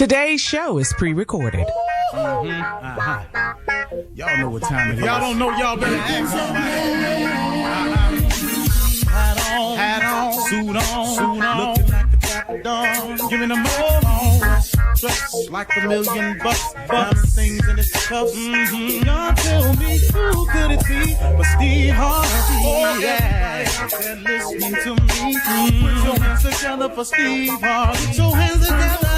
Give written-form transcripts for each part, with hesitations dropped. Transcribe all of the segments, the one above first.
Today's show is pre-recorded. Y'all know what time it is. Y'all don't know, y'all better ask somebody. Hat on, suit on, looking like the Dapper Dawn, giving them all dressed like $1,000,000, diamond things in his cuffs. Y'all tell me who could it be but Steve Harvey? Oh yeah, they're listening to me. Put your hands together for Steve Harvey. Put your hands together.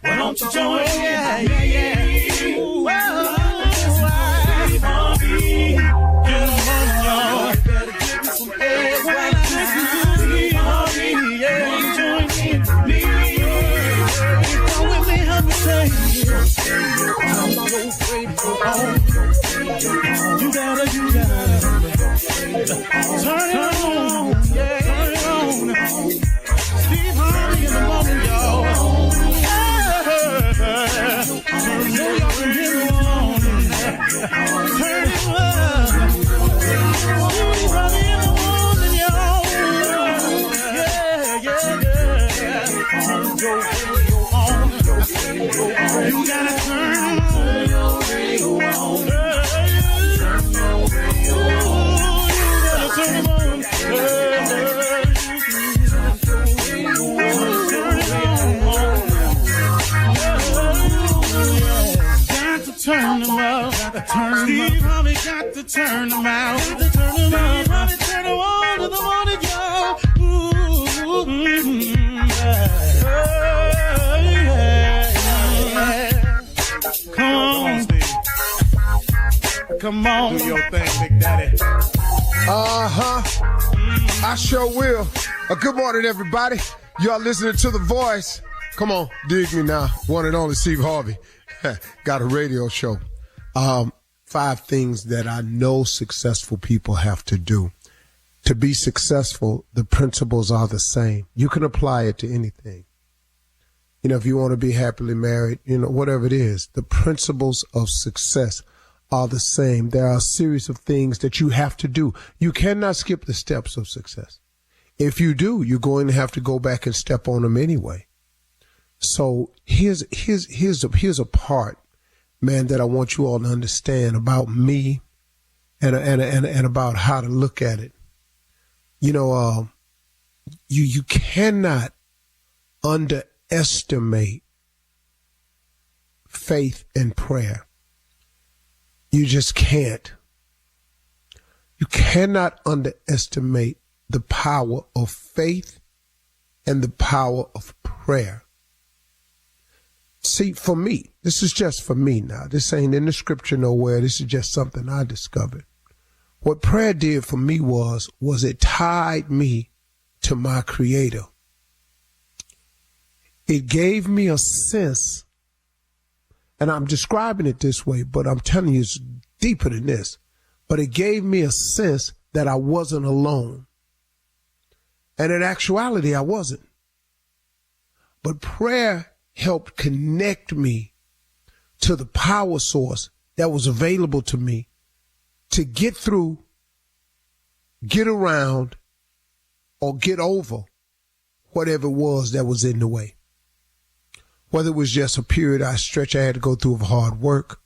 Why don't you join? Yeah. Get on, y'all. Better give me some eggs. Why not join me? Come with me, help me say. I'm so grateful. You gotta turn it on. Yeah, turn it on. Steve Harvey in the morning, y'all. You gotta turn your radio on. Turn them up, Steve Harvey got to turn them out. Steve Harvey turn them on to the morning, y'all. Come on, Steve. Come on. Do your thing, Big Daddy. I sure will. Good morning, everybody. Y'all listening to The Voice. Come on, dig me now. One and only Steve Harvey. Got a radio show. 5 things that I know successful people have to do. To be successful, the principles are the same. You can apply it to anything. You know, if you want to be happily married, you know, whatever it is, the principles of success are the same. There are a series of things that you have to do. You cannot skip the steps of success. If you do, you're going to have to go back and step on them anyway. So here's a part, man, that I want you all to understand about me and about how to look at it. You know, you cannot underestimate faith and prayer. You just can't. You cannot underestimate the power of faith and the power of prayer. See, for me, this is just for me now. This ain't in the scripture nowhere. This is just something I discovered. What prayer did for me was it tied me to my Creator. It gave me a sense, and I'm describing it this way, but I'm telling you it's deeper than this. But it gave me a sense that I wasn't alone. And in actuality, I wasn't. But prayer helped connect me to the power source that was available to me to get through, get around, or get over whatever it was that was in the way. Whether it was just a period I had to go through of hard work,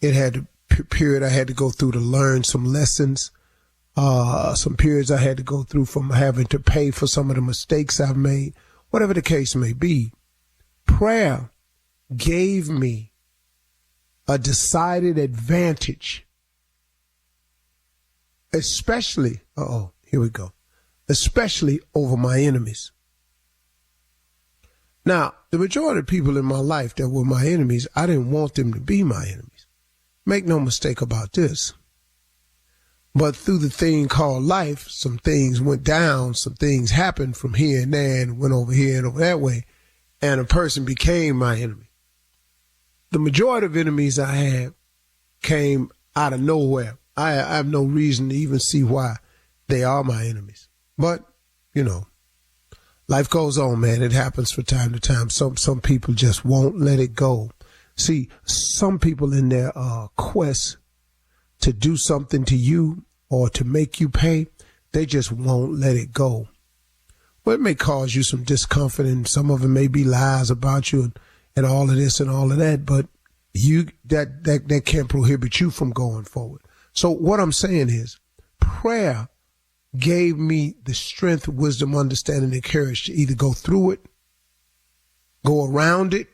it had a period I had to go through to learn some lessons, some periods I had to go through from having to pay for some of the mistakes I've made, whatever the case may be. Prayer gave me a decided advantage, especially over my enemies. Now, the majority of people in my life that were my enemies, I didn't want them to be my enemies. Make no mistake about this. But through the thing called life, some things went down, some things happened from here and there and went over here and over that way, and a person became my enemy. The majority of enemies I had came out of nowhere. I have no reason to even see why they are my enemies. But, you know, life goes on, man. It happens from time to time. Some people just won't let it go. See, some people in their quest to do something to you or to make you pay, they just won't let it go. Well, it may cause you some discomfort, and some of it may be lies about you and all of this and all of that, but that can't prohibit you from going forward. So what I'm saying is, prayer gave me the strength, wisdom, understanding, and courage to either go through it, go around it,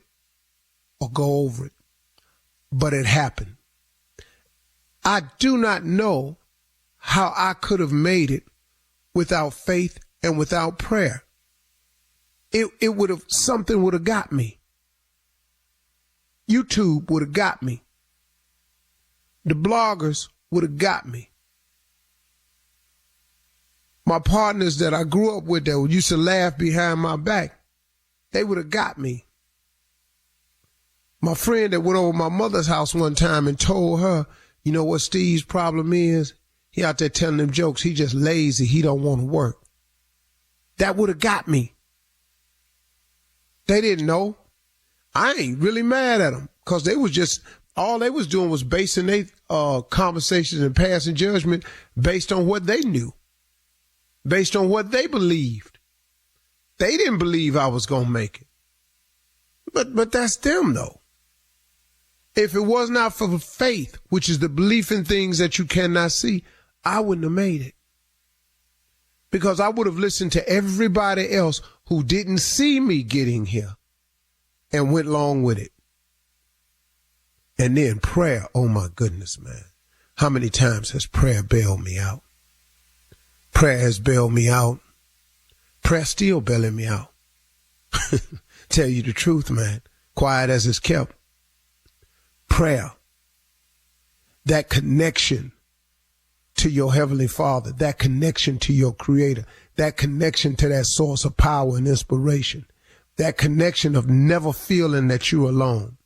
or go over it. But it happened. I do not know how I could have made it without faith and without prayer. It would have, something would have got me. YouTube would have got me. The bloggers would have got me. My partners that I grew up with that used to laugh behind my back, they would have got me. My friend that went over my mother's house one time and told her, you know what Steve's problem is? He out there telling them jokes. He just lazy. He don't want to work. That would have got me. They didn't know. I ain't really mad at them because they was just, all they was doing was basing their conversations and passing judgment based on what they knew, based on what they believed. They didn't believe I was going to make it. But that's them, though. If it was not for faith, which is the belief in things that you cannot see, I wouldn't have made it. Because I would have listened to everybody else who didn't see me getting here and went along with it. And then prayer, oh my goodness, man. How many times has prayer bailed me out? Prayer has bailed me out. Prayer still bailing me out. Tell you the truth, man. Quiet as it's kept. Prayer, that connection to your Heavenly Father, that connection to your Creator, that connection to that source of power and inspiration, that connection of never feeling that you're alone.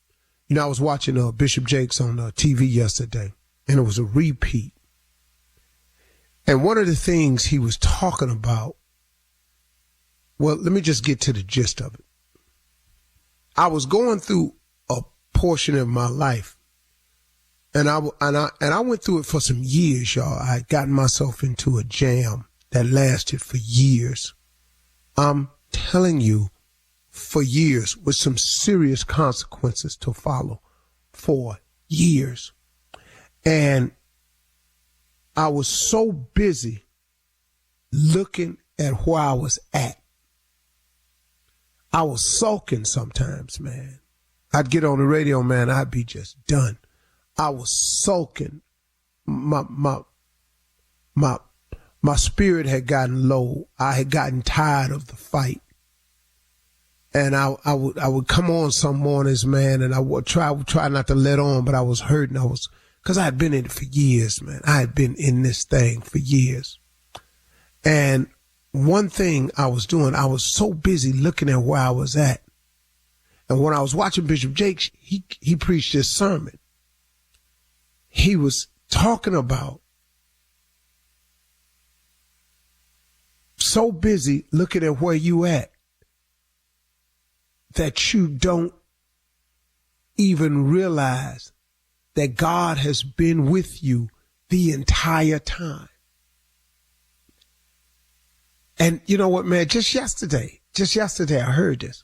You know, I was watching Bishop Jakes on TV yesterday, and it was a repeat. And one of the things he was talking about, well, let me just get to the gist of it. I was going through a portion of my life, and I went through it for some years, y'all. I had gotten myself into a jam that lasted for years. I'm telling you, for years, with some serious consequences to follow, for years. And I was so busy looking at where I was at. I was sulking sometimes, man. I'd get on the radio, man, I'd be just done. I was sulking. My spirit had gotten low. I had gotten tired of the fight. And I would come on some mornings, man, and I would try not to let on, but I was hurting. Cause I had been in it for years, man. I had been in this thing for years. And one thing I was doing, I was so busy looking at where I was at. And when I was watching Bishop Jakes, he preached this sermon. He was talking about so busy looking at where you at that you don't even realize that God has been with you the entire time. And you know what, man, just yesterday, I heard this.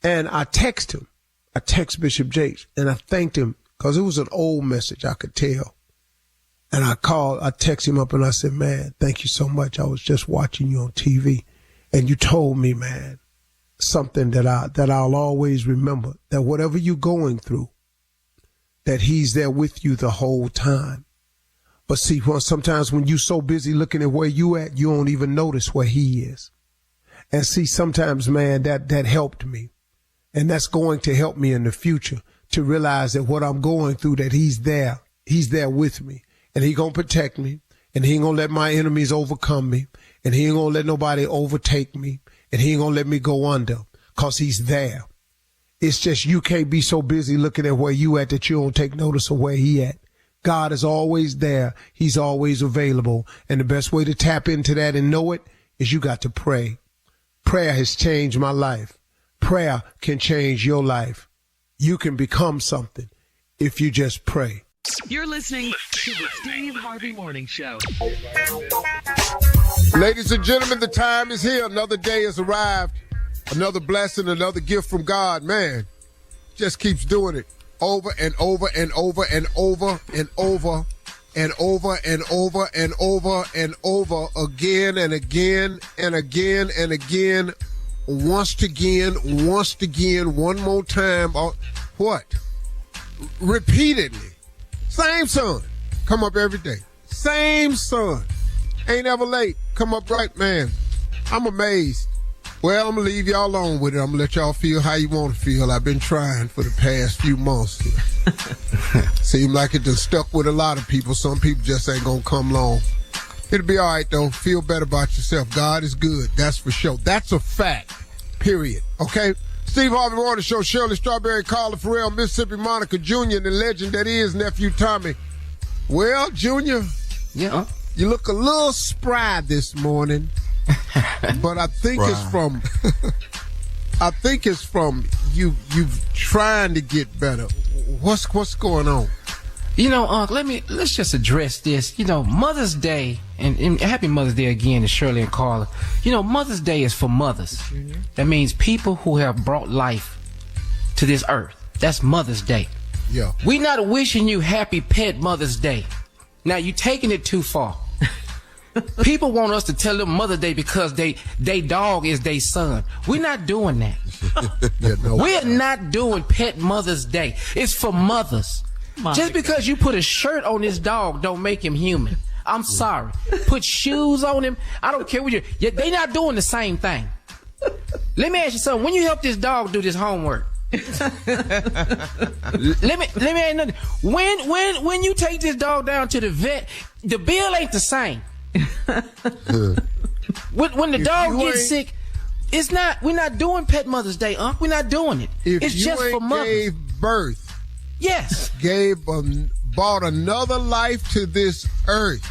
And I text Bishop Jakes, and I thanked him because it was an old message, I could tell. And I text him up and I said, man, thank you so much. I was just watching you on TV and you told me, man, something that I'll always remember, that whatever you're going through, that he's there with you the whole time. But see, sometimes when you're so busy looking at where you at, you don't even notice where he is. And see, sometimes, man, that helped me. And that's going to help me in the future to realize that what I'm going through, that he's there with me, and he gonna protect me, and he ain't gonna let my enemies overcome me, and he ain't gonna let nobody overtake me, and he ain't gonna let me go under, cause he's there. It's just you can't be so busy looking at where you at that you don't take notice of where he at. God is always there. He's always available. And the best way to tap into that and know it is you got to pray. Prayer has changed my life. Prayer can change your life. You can become something if you just pray. You're listening to the Steve Harvey Morning Show. Ladies and gentlemen, the time is here. Another day has arrived. Another blessing, another gift from God. Man, just keeps doing it over and over and over and over and over and over and over and over and over again and again and again and again. Once again, one more time. What? Repeatedly. Same son. Come up every day. Same son. Ain't ever late. Come up right, man. I'm amazed. Well, I'm going to leave y'all alone with it. I'm going to let y'all feel how you want to feel. I've been trying for the past few months. Seem like it done stuck with a lot of people. Some people just ain't going to come long. It'll be all right, though. Feel better about yourself. God is good. That's for sure. That's a fact. Period. Okay? Steve Harvey Morning Show, Shirley Strawberry, Carla Farrell, Mississippi Monica Jr., and the legend that is Nephew Tommy. Well, Junior, yeah, you look a little spry this morning. But I think it's from you trying to get better. What's going on? You know, let's just address this. You know, Mother's Day, and happy Mother's Day again to Shirley and Carla. You know, Mother's Day is for mothers. That means people who have brought life to this earth. That's Mother's Day. Yeah. We not wishing you happy pet Mother's Day. Now, you taking it too far. People want us to tell them Mother's Day because they dog is their son. We're not doing that. We're not doing Pet Mother's Day. It's for mothers. Just because you put a shirt on this dog don't make him human. I'm sorry. Put shoes on him. I don't care what they not doing the same thing. Let me ask you something. When you help this dog do this homework, let me ask you nothing. When you take this dog down to the vet, the bill ain't the same. When the dog gets sick, it's not. We're not doing Pet Mother's Day, Unc. We're not doing it. It's just for mothers. Gave birth. Yes. Brought another life to this earth.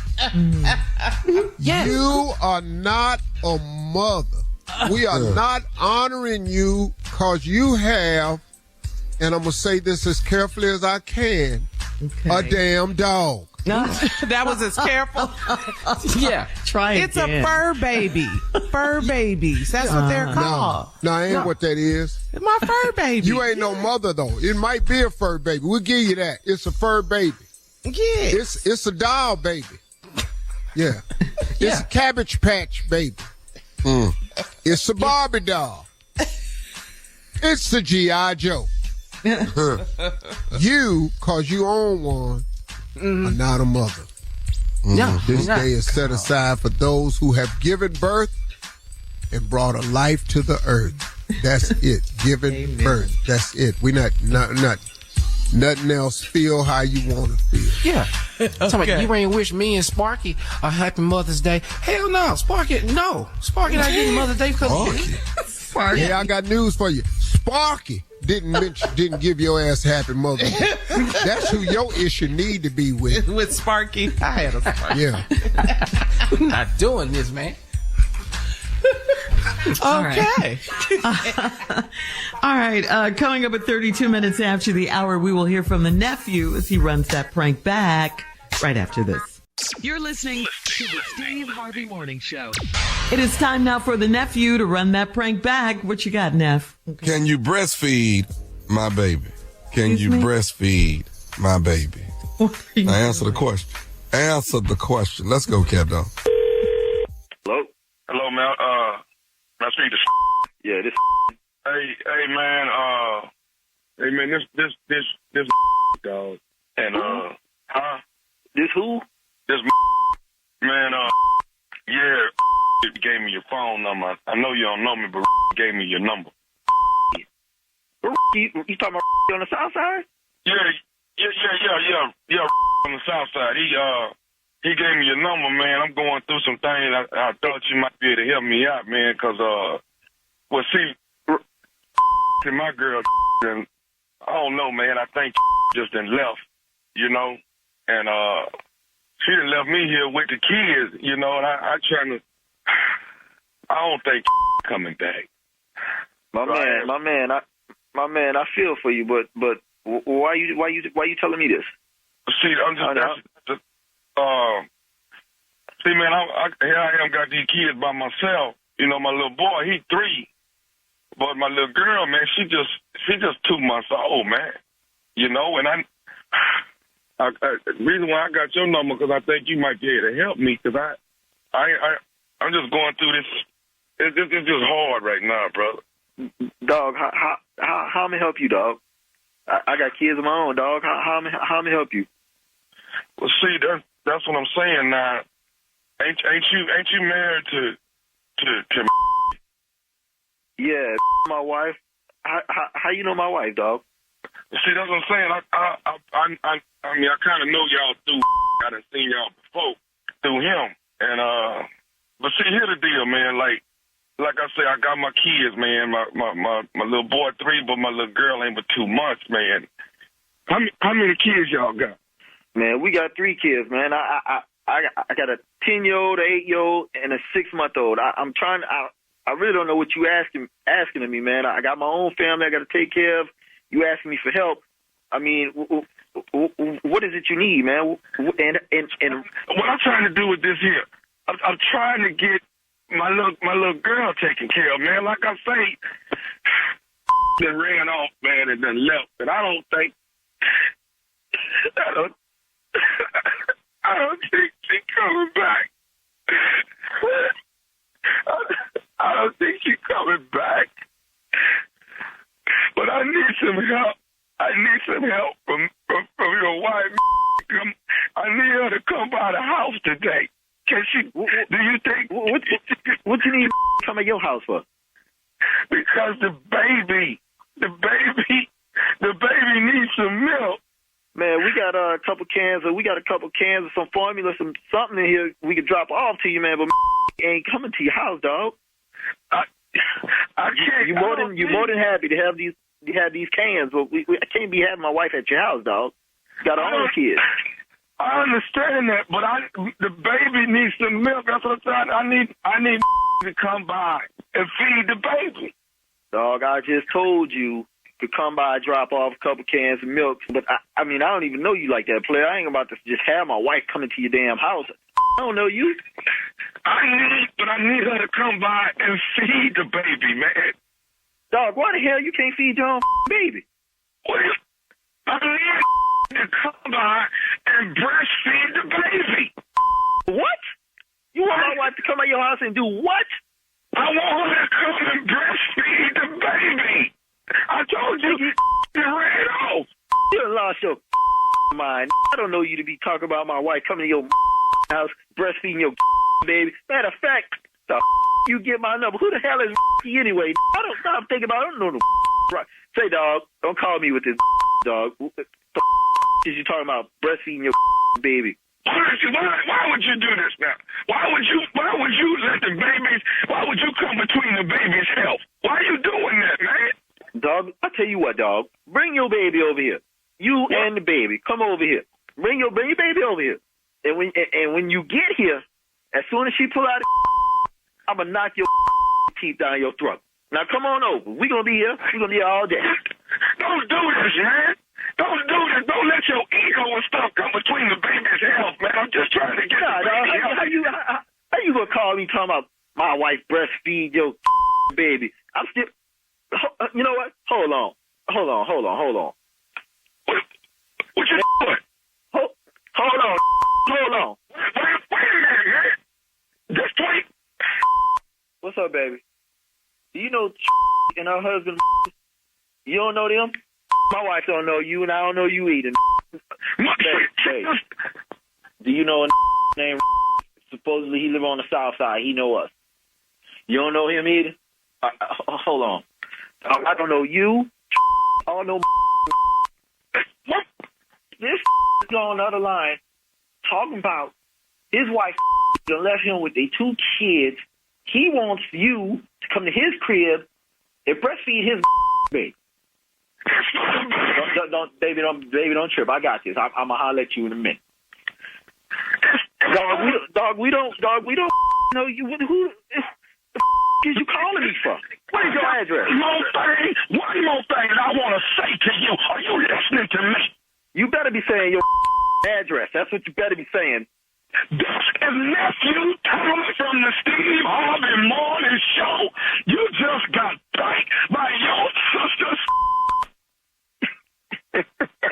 Yes. You are not a mother. We are not honoring you because you have, and I'm going to say this as carefully as I can, a damn dog. No, that was as careful. Yeah. Try it. It's a fur baby. Fur babies. That's what they're called. No, ain't what that is. It's my fur baby. You ain't no mother, though. It might be a fur baby. We'll give you that. It's a fur baby. Yeah. It's a doll baby. Yeah. It's a Cabbage Patch baby. It's a Barbie doll. It's a G.I. Joe. You, because you own one, are not a mother. No, this day is set aside for those who have given birth and brought a life to the earth. That's it. Giving birth. That's it. We not nothing else. Feel how you want to feel. Yeah. Okay. You ain't wish me and Sparky a happy Mother's Day. Hell no. Sparky not getting Mother's Day because Sparky. Yeah, I got news for you. Sparky didn't give your ass happy Mother's Day. That's who your issue need to be with. With Sparky. I had a Sparky. Yeah. I'm not doing this, man. Okay. All right. Coming up at 32 minutes after the hour, we will hear from the nephew as he runs that prank back right after this. You're listening to the Steve Harvey Morning Show. It is time now for the nephew to run that prank back. What you got, Neff? Okay. Can you breastfeed my baby? Can you breastfeed my baby? Now answer the question. Answer the question. Let's go, Kevdo. Hello, man. I speak to yeah, this. Hey, man. This dog. And huh? This who? This man. Yeah. It gave me your phone number. I know you don't know me, but gave me your number. You talking about on the south side? Yeah. On the south side. He gave me your number, man. I'm going through some things. I thought you might be able to help me out, man, because, my girl, and I don't know, man. I think just done left, you know, and she done left me here with the kids, you know, and I don't think coming back. My man, I feel for you, but why you telling me this? See, I'm just See, man, here I am, got these kids by myself. You know, my little boy, he 3. But my little girl, man, she just 2 months old, man. You know, and the reason why I got your number, because I think you might be able to help me, because I'm just going through this. It's just hard right now, brother. Dog, how me help you, dog? I got kids of my own, dog. How me help you? Well, see, that's what I'm saying now. Ain't you married to Yeah, my wife. How you know my wife, dog? See, that's what I'm saying. I mean, I kind of know y'all through. I done seen y'all before through him, and but see, here's the deal, man. Like I say, I got my kids, man. My little boy 3, but my little girl ain't but 2 months, man. How many kids y'all got? Man, we got 3 kids, man. I got a 10-year-old, an 8-year-old, and a 6-month-old. I'm trying. I really don't know what you asking of me, man. I got my own family I got to take care of. You asking me for help. I mean, what is it you need, man? And what I'm trying to do with this here, I'm trying to get my little girl taken care of, man. Like I say, they ran off, man, and then left. And I don't think she's coming back. I don't think she's coming back. But I need some help. I need some help from your wife. I need her to come by the house today. Can she? Do you think? What you need to come at your house for? Because the baby needs some milk. Man, we got a couple cans of some formula, something in here we could drop off to you, man. But ain't coming to your house, dog. I can't. You more than happy to have these cans, but I can't be having my wife at your house, dog. Got our own kids. I understand that, but the baby needs some milk. That's what I'm saying. I need to come by and feed the baby. Dog, I just told you to come by, drop off a couple cans of milk. But I mean, I don't even know you like that, player. I ain't about to just have my wife coming to your damn house. I don't know you. I need her to come by and feed the baby, man. Dog, why the hell you can't feed your own baby? I need to come by and breastfeed the baby. What? You want my wife to come at your house and do what? I want her to come and breastfeed the baby. I told you, you ran off. You done lost your mind. I don't know you to be talking about my wife coming to your house, breastfeeding your baby. Matter of fact, the you get my number. Who the hell is anyway? I don't stop thinking about it. I don't know the right. Say, dog, don't call me with this dog. The is you talking about breastfeeding your baby? Why would you do this now? Why would you let the babies? Why would you come between the baby's health? Why are you doing that, man? Dog, I tell you what, dog. Bring your baby over here. You and the baby, come over here. Bring your baby over here. And when you get here, as soon as she pull out, I'm gonna knock your teeth down your throat. Now come on over. We're gonna be here. We're gonna be here all day. Don't do this, man. Don't do this. Don't let your ego and stuff come between the baby's health, man. I'm just trying to get the baby healthy. How you gonna call me talking about my wife breastfeed your baby? I'm still. You know what? Hold on. What you doing? Hold on. Wait a minute, man. Just wait. What's up, baby? Do you know and her husband? You don't know them? My wife don't know you, and I don't know you either. Hey, do you know a named? Supposedly he live on the south side. He know us. You don't know him either? Hold on. I don't know you. I don't know. This is on the other line talking about his wife left him with their 2 kids. He wants you to come to his crib and breastfeed his baby. Don't trip. I got this. I'm gonna holler at you in a minute. Dog, we don't know you. Who is you calling me from? What is your address? One more thing that I want to say to you. Are you listening to me? You better be saying your address. That's what you better be saying. This is nephew Tommy from the Steve Harvey Morning Show. You just got pranked by your sister's.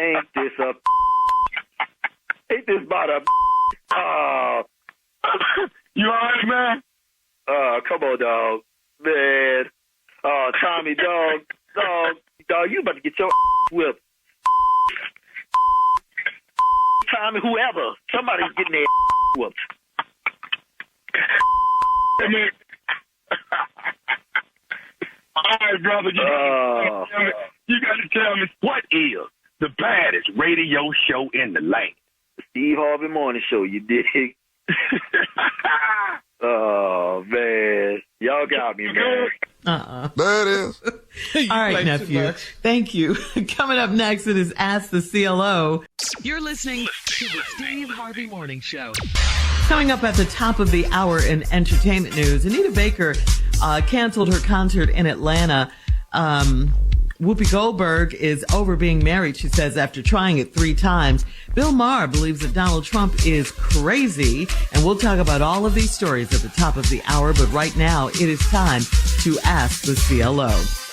Ain't this a? Ain't this about a? You all right, man? Come on, dog, man. Tommy, dog, you about to get your whipped. Tommy, whoever, somebody's getting their whooped. All right, brother, you got to tell me what is the baddest radio show in the land? The Steve Harvey Morning Show, you dig? Oh, man. Y'all got me, man. There it is. All right, nephew. Thank you. Coming up next, it is Ask the CLO. You're listening to the Steve Harvey Morning Show. Coming up at the top of the hour in entertainment news, Anita Baker canceled her concert in Atlanta. Whoopi Goldberg is over being married, she says, after trying it 3 times. Bill Maher believes that Donald Trump is crazy. And we'll talk about all of these stories at the top of the hour. But right now, it is time to Ask the CLO.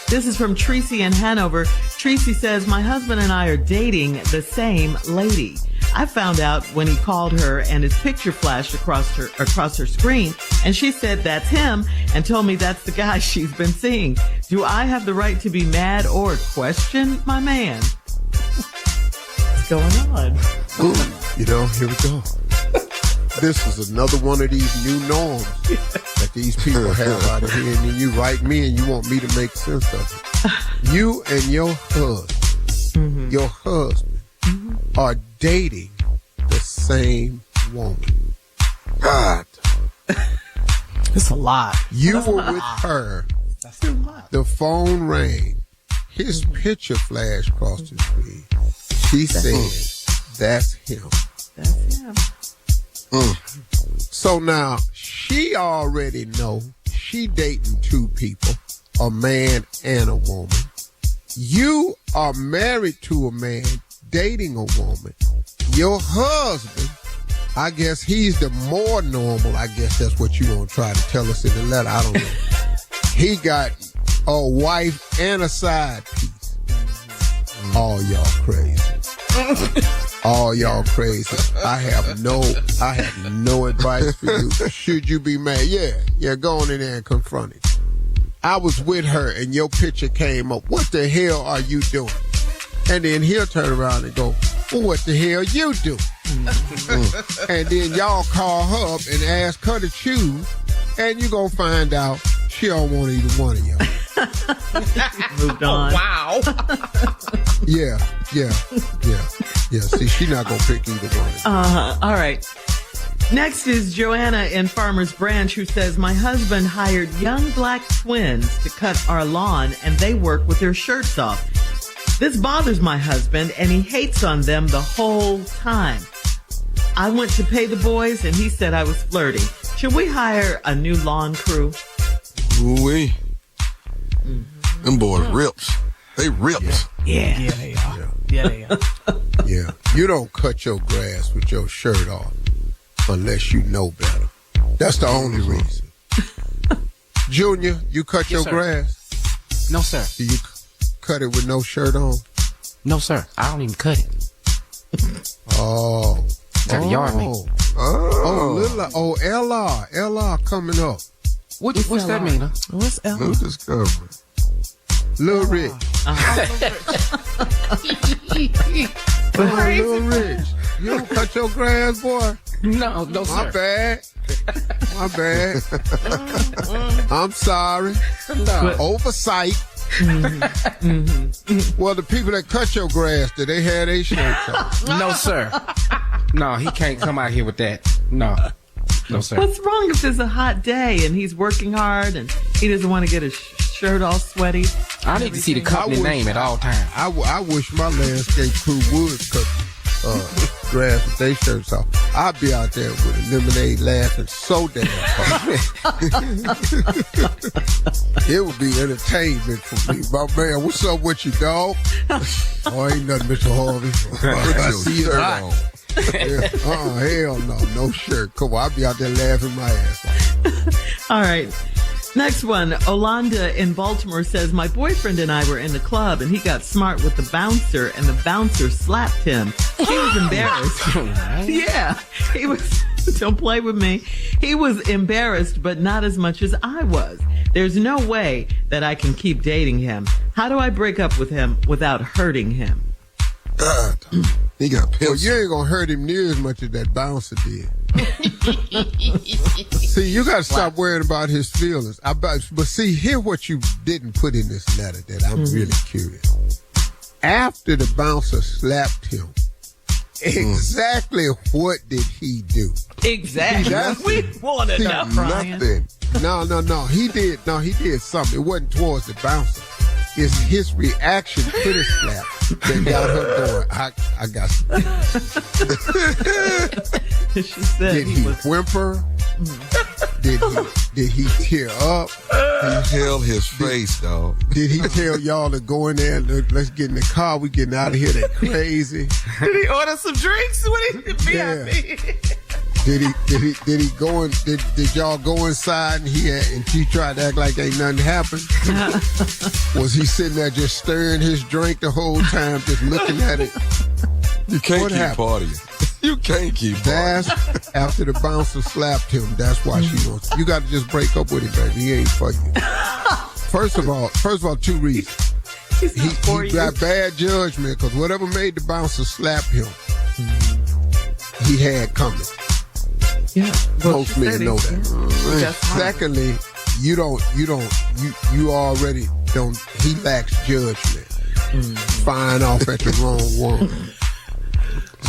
This is from Tracy in Hanover. Tracy says, my husband and I are dating the same lady. I found out when he called her and his picture flashed across her screen, and she said that's him and told me that's the guy she's been seeing. Do I have the right to be mad or question my man? What's going on? Ooh, here we go. This is another one of these new norms that these people have out of here, and then you write me and you want me to make sense of it. You and your husband, are dating the same woman. God. It's a lot. You were with her. That's a lot. The phone rang. His picture flashed across the screen. She said, that's him. That's him. So now, she already know she dating 2 people, a man and a woman. You are married to a man, dating a woman. Your husband, I guess he's the more normal. I guess that's what you gonna try to tell us in the letter. I don't know. He got a wife and a side piece. All y'all crazy. All y'all crazy. I have no advice for you. Should you be mad? Yeah, go on in there and confront it. I was with her and your picture came up. What the hell are you doing? And then he'll turn around and go, well, what the hell you do? And then y'all call her up and ask her to choose, and you're going to find out she don't want either one of y'all. Moved on. Wow. Yeah. See, she's not going to pick either one of them. All right. Next is Joanna in Farmers Branch, who says, my husband hired young black twins to cut our lawn, and they work with their shirts off. This bothers my husband, and he hates on them the whole time. I went to pay the boys, and he said I was flirting. Should we hire a new lawn crew? Ooh-wee. Them boys rips. They rips. Yeah, they are. Yeah, they are. Yeah. You don't cut your grass with your shirt off unless you know better. That's the only reason. Junior, you cut your sir. grass? No, sir. Do you cut it with no shirt on? No, sir. I don't even cut it. Oh. Got a yard man. LR coming up. What's that mean, huh? What's Ella? New discovery. Lil Rich. Lil Rich. You don't cut your grass, boy? No, sir. My bad. I'm sorry. No. Oversight. Well, the people that cut your grass, do they have their shirts on? No, sir. No, he can't come out here with that. No, sir. What's wrong if it's a hot day and he's working hard and he doesn't want to get his shirt all sweaty? I need to see the company name at all times. I wish my landscape crew would cut grass with their shirts off. I'd be out there with a lemonade laughing so damn hard. It would be entertainment for me. My man, what's up with you, dog? Oh, ain't nothing, Mr. Harvey. I see you hot. Hell no. No shirt. Come on, I'll be out there laughing my ass off. All right. Next one. Olanda in Baltimore says, my boyfriend and I were in the club and he got smart with the bouncer and the bouncer slapped him. He was embarrassed. Yeah. He was, don't play with me. He was embarrassed, but not as much as I was. There's no way that I can keep dating him. How do I break up with him without hurting him? God, he got pissed. Well, you ain't gonna hurt him near as much as that bouncer did. See, you gotta stop worrying about his feelings. But see, hear what you didn't put in this letter that I'm really curious. After the bouncer slapped him, exactly what did he do? Exactly. We want to know. Nothing. No. He did something. It wasn't towards the bouncer. It's his reaction to the slap that got her going. I got some. She said did he whimper? Did he tear up? He held his face, dog. Did he tell y'all to go in there and let's get in the car? We getting out of here. That crazy. Did he order some drinks? What did he VIP? Did he go in? Did y'all go inside and she tried to act like ain't nothing happened? Was he sitting there just stirring his drink the whole time, just looking at it? You can't keep partying. You can't keep partying. That's after the bouncer slapped him. That's why she wants. You got to just break up with him, baby. He ain't for you. First of all, two reasons. He got bad judgment because whatever made the bouncer slap him, he had coming. Yeah, most men know that. Secondly, you already don't. He lacks judgment. Firing off at the wrong woman.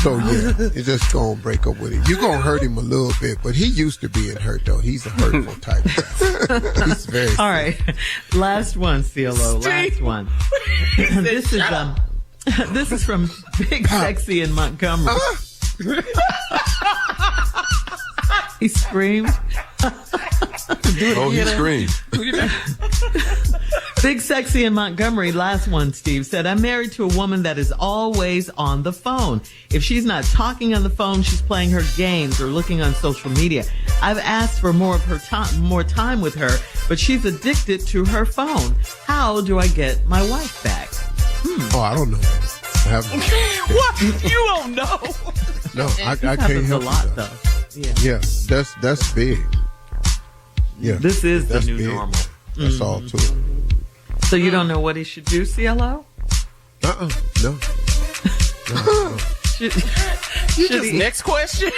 So yeah, it's just gonna break up with him. You're gonna hurt him a little bit, but he used to being hurt though. He's a hurtful type guy. He's very. All right, last one, CLO. Last one. This is from Big Sexy in Montgomery. He screamed. He screamed. Big Sexy in Montgomery, last one, Steve, said, I'm married to a woman that is always on the phone. If she's not talking on the phone, she's playing her games or looking on social media. I've asked for more time with her, but she's addicted to her phone. How do I get my wife back? Oh, I don't know. I haven't. What? You don't know? No, I can't help a lot, you, though. Yeah, that's big. Yeah, this is the new big. normal. That's all to it. So you don't know what he should do, CLO? No. Next question.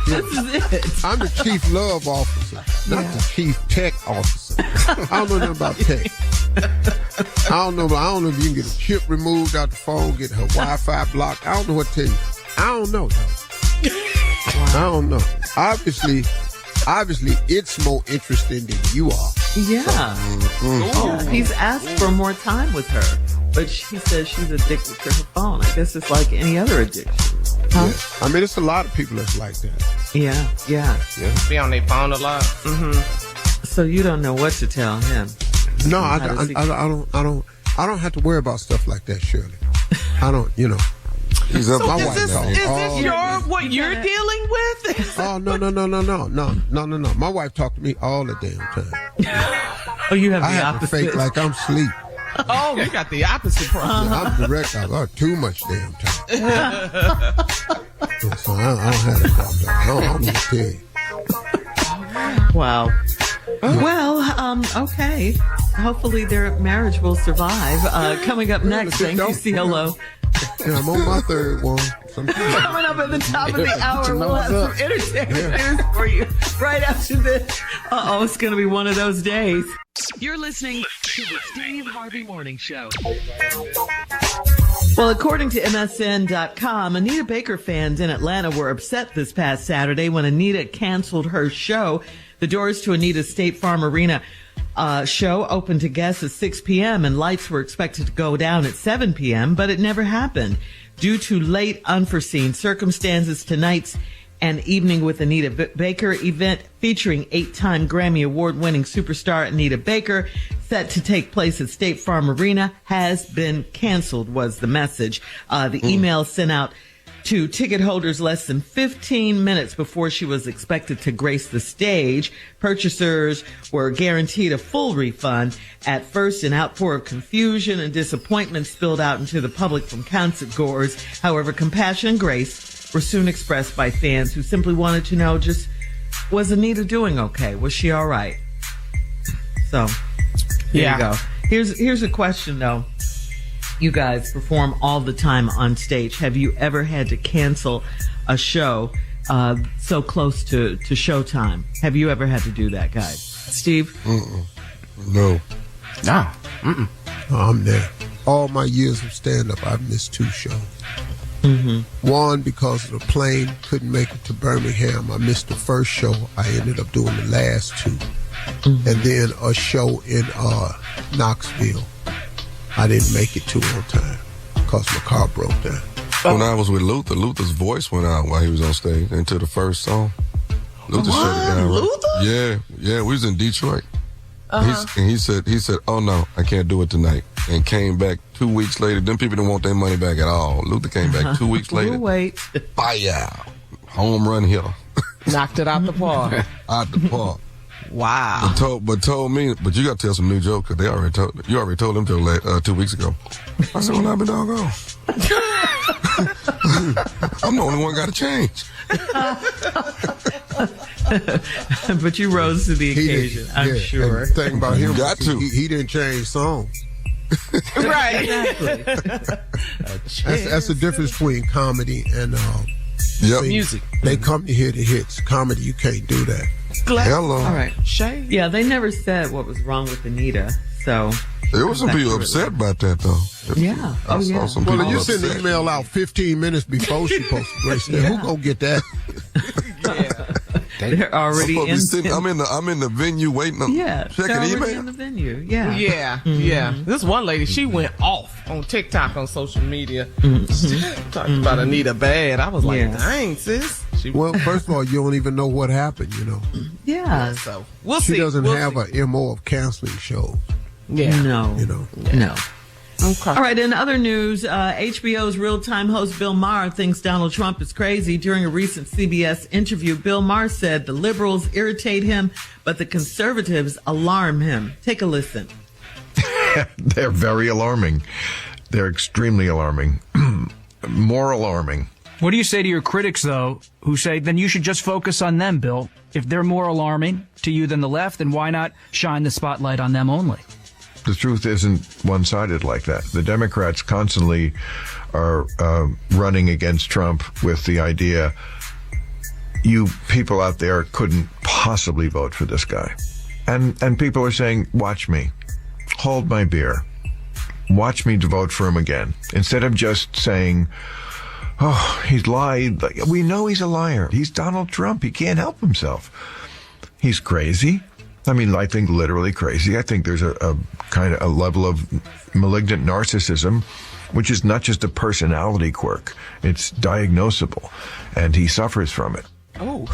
This is it. I'm the chief love officer, not the chief tech officer. I don't know nothing about tech. I don't know if you can get a chip removed out the phone, get her Wi-Fi blocked. I don't know what to tell you. I don't know, though. I don't know. Obviously, it's more interesting than you are. Yeah. He's asked for more time with her, but she says she's addicted to her phone. I guess it's like any other addiction. Huh? Yeah. I mean, it's a lot of people that's like that. Yeah. Be on their phone a lot. So you don't know what to tell him. No, I don't have to worry about stuff like that, Shirley. I don't, He's up So my is wife. this what you're dealing with? Oh, no. My wife talked to me all the damn time. Oh, you have I the have opposite. to fake like I'm asleep. Oh, you got the opposite problem. I'm direct. I got too much damn time. So I don't have that problem. I don't know what to tell you. Wow. Well, okay. Hopefully their marriage will survive. Coming up next, thank you, CLO. Yeah, I'm on my third one. Coming up at the top of the hour, we'll have some entertainment news for you right after this. It's going to be one of those days. You're listening to the Steve Harvey Morning Show. Well, according to MSN.com, Anita Baker fans in Atlanta were upset this past Saturday when Anita canceled her show. The doors to Anita's State Farm Arena show opened to guests at 6 p.m. and lights were expected to go down at 7 p.m., but it never happened. Due to late unforeseen circumstances, tonight's An Evening with Anita Baker event featuring 8-time Grammy Award-winning superstar Anita Baker, set to take place at State Farm Arena, has been canceled, was the message. The email sent out to ticket holders less than 15 minutes before she was expected to grace the stage. Purchasers were guaranteed a full refund. At first, an outpour of confusion and disappointment spilled out into the public from concert goers. However, compassion and grace were soon expressed by fans who simply wanted to know, just, was Anita doing okay? Was she all right? So, there you go. Here's a question, though. You guys perform all the time on stage. Have you ever had to cancel a show so close to showtime? Have you ever had to do that, guys? Steve? No. No. Mm-mm. I'm there. All my years of stand-up, I've missed 2 shows. One, because of the plane, couldn't make it to Birmingham. I missed the first show. I ended up doing the last 2. And then a show in Knoxville. I didn't make it to on time because my car broke down. When I was with Luther, Luther's voice went out while he was on stage until the first song. Luther shut it down. Right? Luther? Yeah, we was in Detroit. And he said, oh no, I can't do it tonight. And came back 2 weeks later. Them people didn't want their money back at all. Luther came back 2 weeks later. We'll wait. Fire. Home run hitter. Knocked it out the park. Out the park. Wow. But told me, but you got to tell some new jokes because you already told them till 2 weeks ago. I said, well, I've been doggone. I'm the only one got to change. But you rose to the occasion, I'm sure. And the thing about him, got to. He didn't change songs. Right. Exactly. That's the difference between comedy and Music. They come to hear the hits. Comedy, you can't do that. Hello. All right. Shade. Yeah, they never said what was wrong with Anita, so... There was some people upset about that, though. Yeah. I saw some people Well, you send upset. the email out 15 minutes before she supposed to grace it. Who gonna get that? They're already in. I'm in the venue waiting on checking they're already email. in the venue. Yeah. Yeah, yeah. This one lady, she went off on TikTok on social media. Talking about Anita bad. I was like, dang, sis. Well, first of all, you don't even know what happened, you know. Yeah. So we'll see. She doesn't We'll have see. a MO of canceling shows. Yeah. No. You know. No. Okay. All right, in other news, HBO's real-time host Bill Maher thinks Donald Trump is crazy. During a recent CBS interview, Bill Maher said the liberals irritate him, but the conservatives alarm him. Take a listen. They're very alarming. They're extremely alarming. More alarming. What do you say to your critics, though, who say, then you should just focus on them, Bill? If they're more alarming to you than the left, then why not shine the spotlight on them only? The truth isn't one-sided like that. The Democrats constantly are running against Trump with the idea, you people out there couldn't possibly vote for this guy. And people are saying, watch me. Hold my beer. Watch me to vote for him again. Instead of just saying, oh, he's lied. We know he's a liar. He's Donald Trump. He can't help himself. He's crazy. I mean, I think literally crazy. I think there's a kind of a level of malignant narcissism, which is not just a personality quirk. It's diagnosable, and he suffers from it. Oh.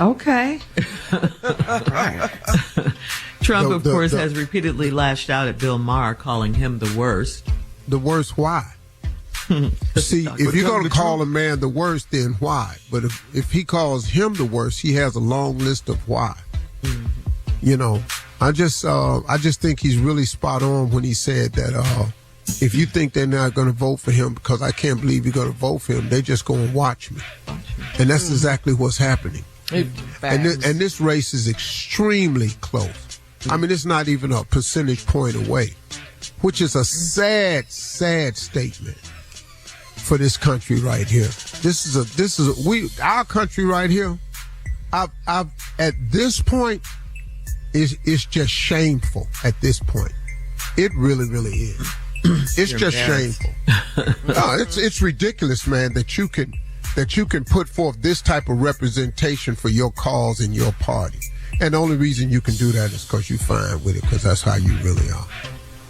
Okay. Trump, of course, has repeatedly lashed out at Bill Maher, calling him the worst. The worst, why? See, if you're going to call a man the worst, then why? But if he calls him the worst, he has a long list of why. You know, I just think he's really spot on when he said that if you think they're not going to vote for him because I can't believe you're going to vote for him, they're just going to watch me. And that's exactly what's happening. And this race is extremely close. I mean, it's not even a percentage point away, which is a sad, sad statement for this country right here. Our country right here. I've at this point, it's just shameful. At this point, it really, really is. It's just shameful. It's ridiculous, man, that you can put forth this type of representation for your cause and your party. And the only reason you can do that is because you're fine with it, because that's how you really are.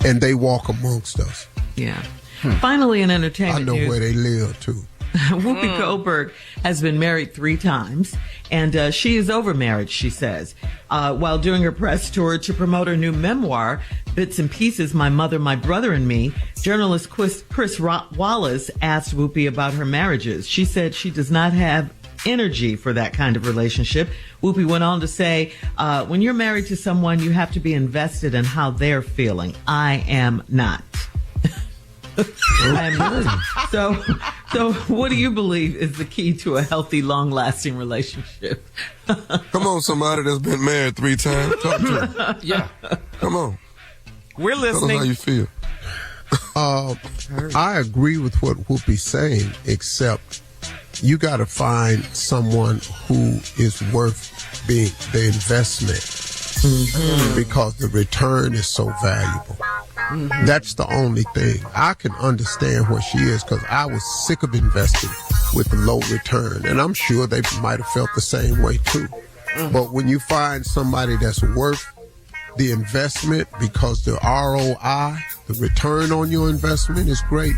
And they walk amongst us. Yeah. Finally, in entertainment I know news, where they live, too. Whoopi Goldberg has been married 3 times, and she is over marriage, she says. While doing her press tour to promote her new memoir, Bits and Pieces, My Mother, My Brother, and Me, journalist Chris Wallace asked Whoopi about her marriages. She said she does not have energy for that kind of relationship. Whoopi went on to say, when you're married to someone, you have to be invested in how they're feeling. I am not. I am not. So what do you believe is the key to a healthy, long-lasting relationship? Come on, somebody that's been married 3 times. Talk to me. Yeah. Come on. We're Tell us listening. how you feel. I agree with what Whoopi's saying, except you got to find someone who is worth being the investment, because the return is so valuable. That's the only thing. I can understand where she is, because I was sick of investing with the low return, and I'm sure they might have felt the same way too. But when you find somebody that's worth the investment, because the ROI, the return on your investment is great,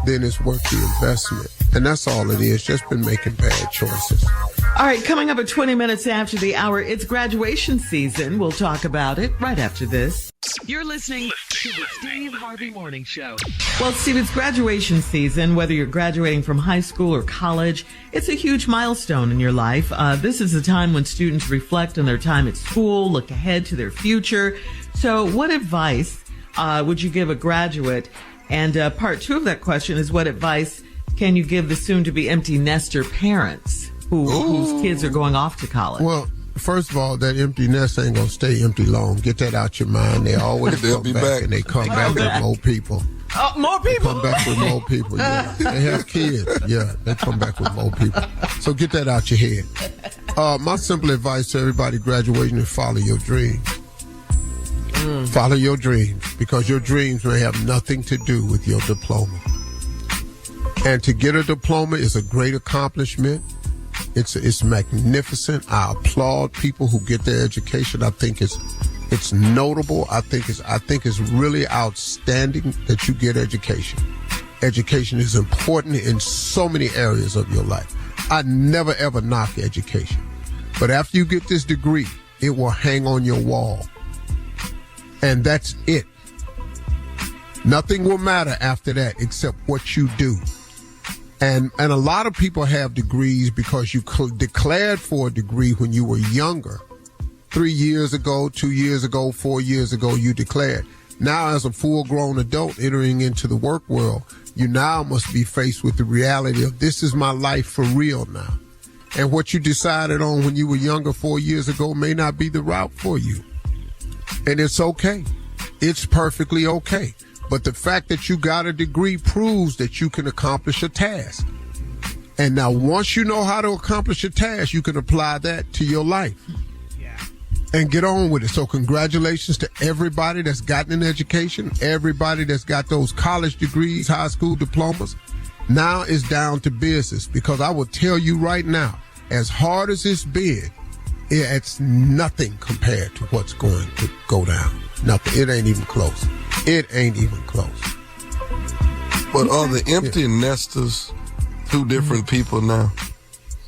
then it's worth the investment. And that's all it is, just been making bad choices. All right, coming up at 20 minutes after the hour, it's graduation season. We'll talk about it right after this. You're listening to the Steve Harvey Morning Show. Well, Steve, it's graduation season. Whether you're graduating from high school or college, it's a huge milestone in your life. This is the time when students reflect on their time at school, look ahead to their future. So what advice would you give a graduate? And part 2 of that question is, what advice can you give the soon-to-be empty nester parents whose kids are going off to college? Well, first of all, that empty nest ain't going to stay empty long. Get that out your mind. They always They'll come be back, back. and they come back with more people. More people. Come back with more people, yeah. They have kids, yeah. They come back with more people. So get that out your head. My simple advice to everybody graduating is follow your dreams. Follow your dreams, because your dreams may have nothing to do with your diploma. And to get a diploma is a great accomplishment. It's magnificent. I applaud people who get their education. I think it's notable. I think it's really outstanding that you get education. Education is important in so many areas of your life. I never ever knock education. But after you get this degree, it will hang on your wall. And that's it. Nothing will matter after that except what you do. And a lot of people have degrees because you declared for a degree when you were younger. 3 years ago, 2 years ago, 4 years ago, you declared. Now, as a full-grown adult entering into the work world, you now must be faced with the reality of, this is my life for real now. And what you decided on when you were younger 4 years ago may not be the route for you. And it's okay. It's perfectly okay. But the fact that you got a degree proves that you can accomplish a task. And now once you know how to accomplish a task, you can apply that to your life. Yeah. And get on with it. So congratulations to everybody that's gotten an education, everybody that's got those college degrees, high school diplomas. Now it's down to business, because I will tell you right now, as hard as it's been, it's nothing compared to what's going to go down. Nothing. It ain't even close. It ain't even close. But are the empty nesters 2 different people now?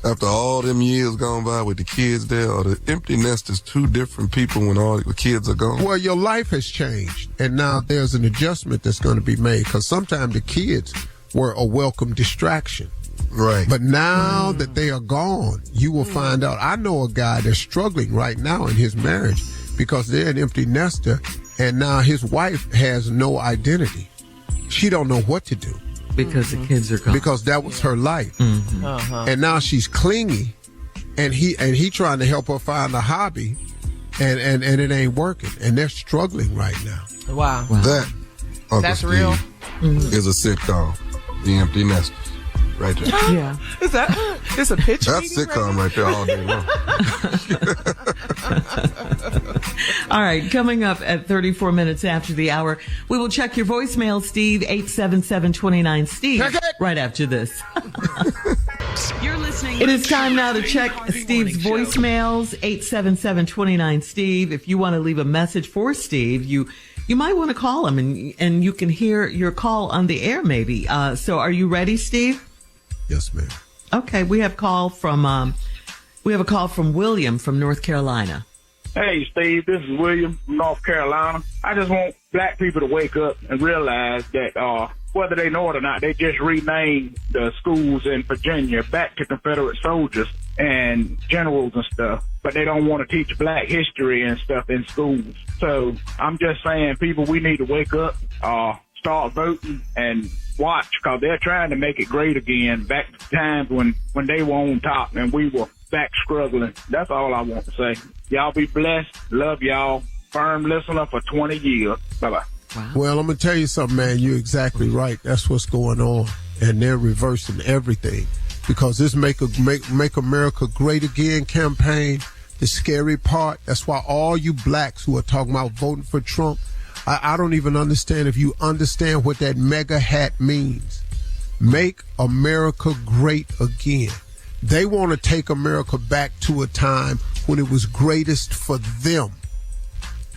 After all them years gone by with the kids there, are the empty nesters 2 different people when all the kids are gone? Well, your life has changed, and now there's an adjustment that's going to be made, because sometimes the kids were a welcome distraction. Right. But now that they are gone, you will find out. I know a guy that's struggling right now in his marriage because they're an empty nester, and now his wife has no identity. She don't know what to do. Because the kids are gone. Because that was her life. And now she's clingy, and he trying to help her find a hobby, and it ain't working. And they're struggling right now. Wow. That, Uncle That's Steve, real. is a sitcom. The Empty Nesters. Right there. Yeah. Is that? It's a pitch. That's sitcom right there all day long. All right, coming up at 34 minutes after the hour, we will check your voicemail, Steve, 877-29-STEVE, right after this. You're listening. It is time now to check Harvey Steve's Morning Show. voicemails, 877-29-STEVE. If you want to leave a message for Steve, you might want to call him and you can hear your call on the air maybe. So are you ready, Steve? Yes, ma'am. Okay, we have a call from William from North Carolina. Hey, Steve, this is William from North Carolina. I just want black people to wake up and realize that whether they know it or not, they just renamed the schools in Virginia back to Confederate soldiers and generals and stuff, but they don't want to teach black history and stuff in schools. So I'm just saying, people, we need to wake up, start voting and watch, because they're trying to make it great again, back to times when they were on top and we were back struggling. That's all I want to say. Y'all be blessed. Love y'all. Firm listener for 20 years. Bye-bye. Wow. Well, I'm going to tell you something, man. You're exactly right. That's what's going on. And they're reversing everything. Because this Make America Great Again campaign, the scary part, that's why all you blacks who are talking about voting for Trump, I don't even understand if you understand what that mega hat means. Make America Great Again. They want to take America back to a time when it was greatest for them.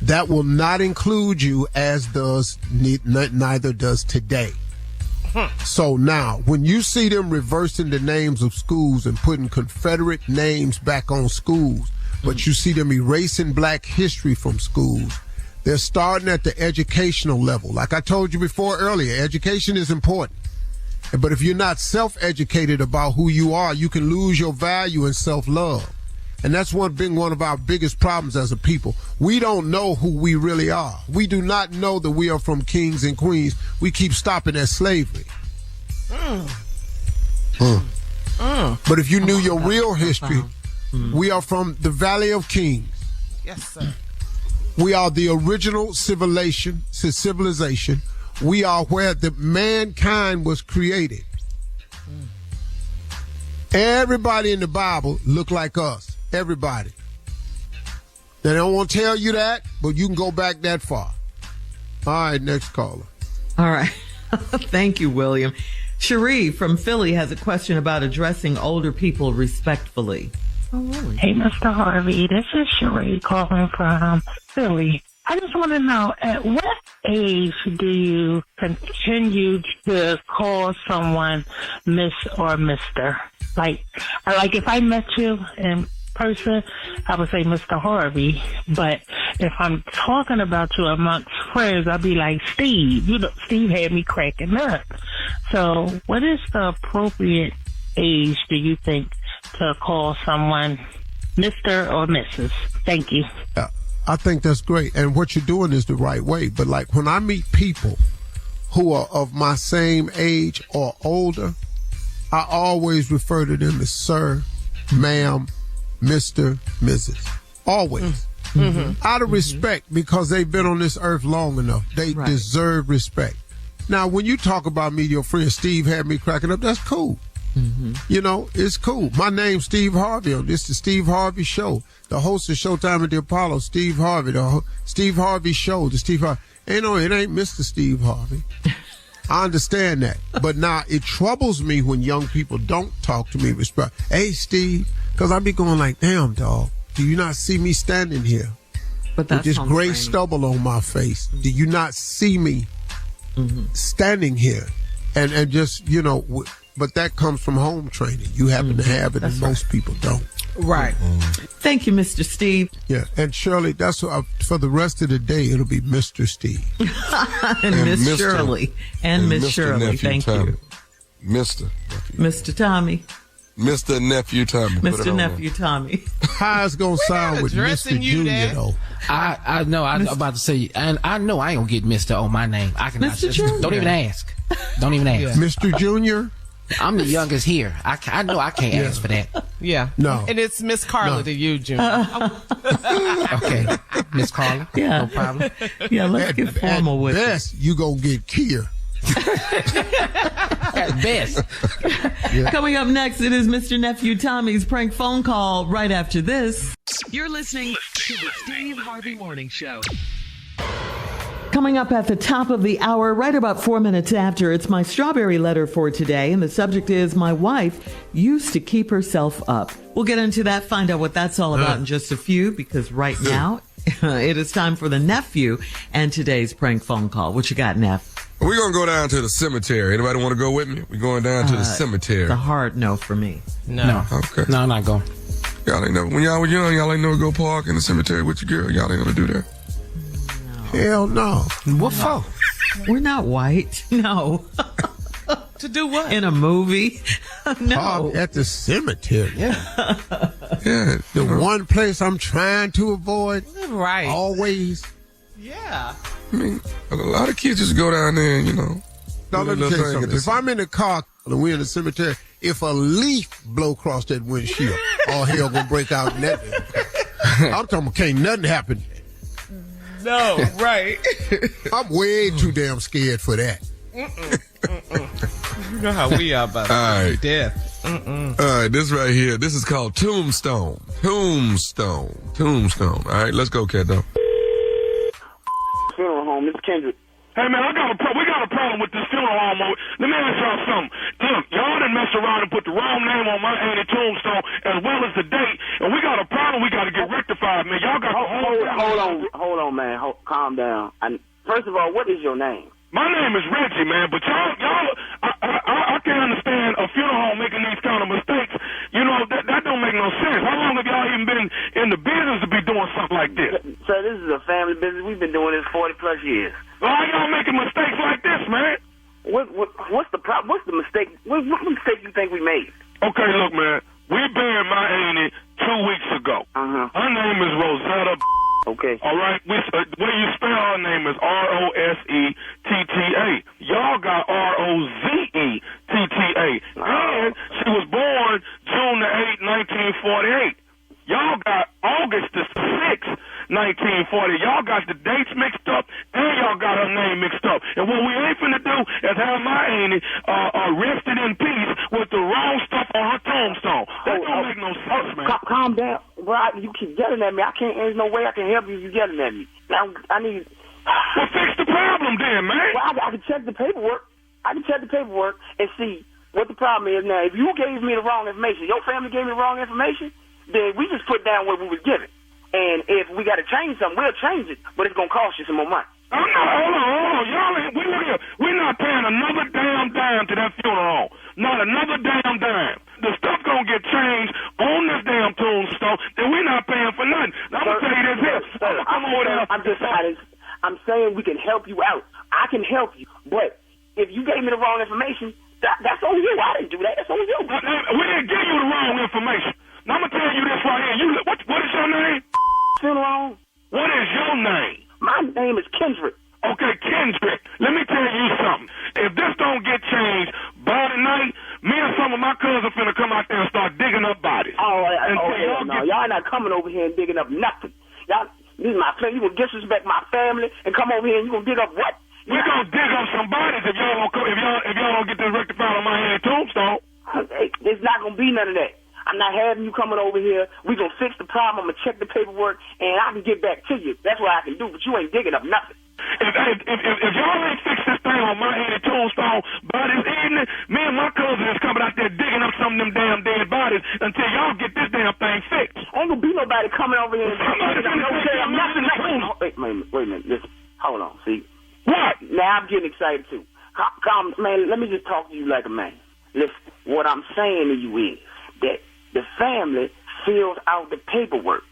That will not include you, as does neither does today. So now, when you see them reversing the names of schools and putting Confederate names back on schools, but you see them erasing black history from schools, they're starting at the educational level. Like I told you before earlier, education is important. But if you're not self-educated about who you are, you can lose your value and self-love. And that's one of our biggest problems as a people. We don't know who we really are. We do not know that we are from kings and queens. We keep stopping at slavery. But if you knew your real history, we are from the Valley of Kings. Yes, sir. We are the original civilization. We are where the mankind was created. Everybody in the Bible look like us. Everybody. They don't want to tell you that, but you can go back that far. All right, next caller. All right. Thank you, William. Cherie from Philly has a question about addressing older people respectfully. Oh, really? Hey, Mr. Harvey, this is Cherie calling from Philly. I just want to know, at what age do you continue to call someone Miss or Mr.? Like if I met you in person, I would say Mr. Harvey. But if I'm talking about you amongst friends, I'll be like, Steve. You know, Steve had me cracking up. So what is the appropriate age, do you think, to call someone Mr. or Mrs.? Thank you. I think that's great. And what you're doing is the right way. But like when I meet people who are of my same age or older, I always refer to them as sir, ma'am, Mr., Mrs. Always. Out of respect, because they've been on this earth long enough. They deserve respect. Now, when you talk about me, your friend Steve had me cracking up, that's cool. You know, it's cool. My name's Steve Harvey. This is the Steve Harvey Show. The host of Showtime at the Apollo, Steve Harvey. The Steve Harvey Show. The Steve Harvey. It ain't Mr. Steve Harvey. I understand that. But now it troubles me when young people don't talk to me with respect. Hey, Steve. Because I be going like, damn, dog. Do you not see me standing here? But that's with this gray stubble on my face. Do you not see me standing here? And just, you know... But that comes from home training. You happen to have it, and most people don't. Right. Thank you, Mr. Steve. Yeah, and Shirley, that's for the rest of the day, it'll be Mr. Steve. and Miss Shirley. And Miss Shirley, thank you. Mr. Tommy. Mr. Nephew Tommy. Mr. Nephew Tommy. How it's going to sound with Mr. Junior, though? I know, I'm about to say, and I know I ain't going to get Mr. on my name. I cannot. Mr. Junior. Don't even ask. Don't even ask. Mr. Junior? I'm the youngest here. I know I can't ask for that. Yeah. No. And it's Miss Carla to you, Junior. Okay. Miss Carla. Yeah. No problem. Yeah, let's get formal with it. Best, you gonna get Kier. At best. Coming up next, it is Mr. Nephew Tommy's prank phone call right after this. You're listening to the Steve Harvey Morning Show. Coming up at the top of the hour, right about 4 minutes after, it's my strawberry letter for today, and the subject is my wife used to keep herself up. We'll get into that, find out what that's all about in just a few, because right now it is time for the nephew and today's prank phone call. What you got, Neff? We're going to go down to the cemetery. Anybody want to go with me? We're going down to the cemetery. It's a hard no for me. No. Okay. No, I'm not going. Y'all ain't never, when y'all were young, y'all ain't never go park in the cemetery with your girl. Y'all ain't going to do that. Hell no. What for? We're not white. No. To do what? In a movie? No. Park at the cemetery. Yeah. Yeah. The one place I'm trying to avoid. Right. Always. Yeah. I mean, a lot of kids just go down there and, Now, let me tell you something. If I'm in the car and we're in the cemetery, if a leaf blow across that windshield, all hell gonna break out in that. I'm talking about can't nothing happen. No, right. I'm way too damn scared for that. You know how we are about death. All right, this right here, this is called Tombstone. Tombstone. All right, let's go, Kato. Funeral home, Mr. Kendrick. Hey, man, we got a problem with this funeral home. Let me ask y'all something. Look, y'all done messed around and put the wrong name on my auntie tombstone as well as the date, and we got a problem we got to get rectified, man. Y'all got Hold on, man. Calm down. First of all, what is your name? My name is Reggie, man, but I can't understand a funeral home making these kind of mistakes. That don't make no sense. How long have y'all even been in the business to be doing something like this? Sir, this is a family business. We've been doing this 40 plus years. Why y'all making mistakes like this, man? What's the problem? What's the mistake? What mistake you think we made? Okay, look, man. We buried my auntie 2 weeks ago. Her name is Rosetta. Okay. All right. The way you spell her name is Rosetta. Y'all got Rozetta. And she was born June the 8th, 1948. Y'all got August the 6th, 1940. Y'all got the dates mixed up, and y'all got her name mixed up. And what we ain't finna do is have my auntie rested in peace with the wrong stuff on her tombstone. That don't make no sense, man. Calm down. Bro, you keep yelling at me. There's no way I can help you if you're yelling at me. Now, I need... Well, fix the problem then, man. Well, I can check the paperwork. And see what the problem is. Now, if you gave me the wrong information, your family gave me the wrong information, then we just put down what we was given. And if we got to change something, we'll change it, but it's going to cost you some more money. Hold on. Y'all ain't, we're not paying another damn dime to that funeral home. Not another damn dime. The stuff going to get changed on this damn tombstone, then we're not paying for nothing. Now, I'm going to tell you this here. I'm saying we can help you out. I can help you, but if you gave me the wrong information, that's on you. I didn't do that. That's on you. We didn't give you the wrong information. Now, I'm going to tell you this right here. What is your name? Funeral. What is your name? My name is Kendrick. Okay, Kendrick. Let me tell you something. If this don't get changed by tonight, me and some of my cousins finna come out there and start digging up bodies. Y'all not coming over here and digging up nothing. Y'all, this is my family. You gonna disrespect my family and come over here and you gonna dig up what? We gonna dig up some bodies if y'all don't get this rectified on my auntie tombstone. There's not gonna be none of that. I'm not having you coming over here. We gonna fix the problem. I'm gonna check the paperwork, and I can get back to you. That's what I can do. But you ain't digging up nothing. If y'all ain't fix this thing on my auntie tombstone by this evening, me and my cousin is coming out there digging up some of them damn dead bodies until y'all get this damn thing fixed. Ain't gonna be nobody coming over here and somebody's gonna say I'm nothing. Wait a minute. Listen. Hold on. See. What? Now I'm getting excited too. Man, let me just talk to you like a man. Listen. What I'm saying to you is that the family fills out the paperwork,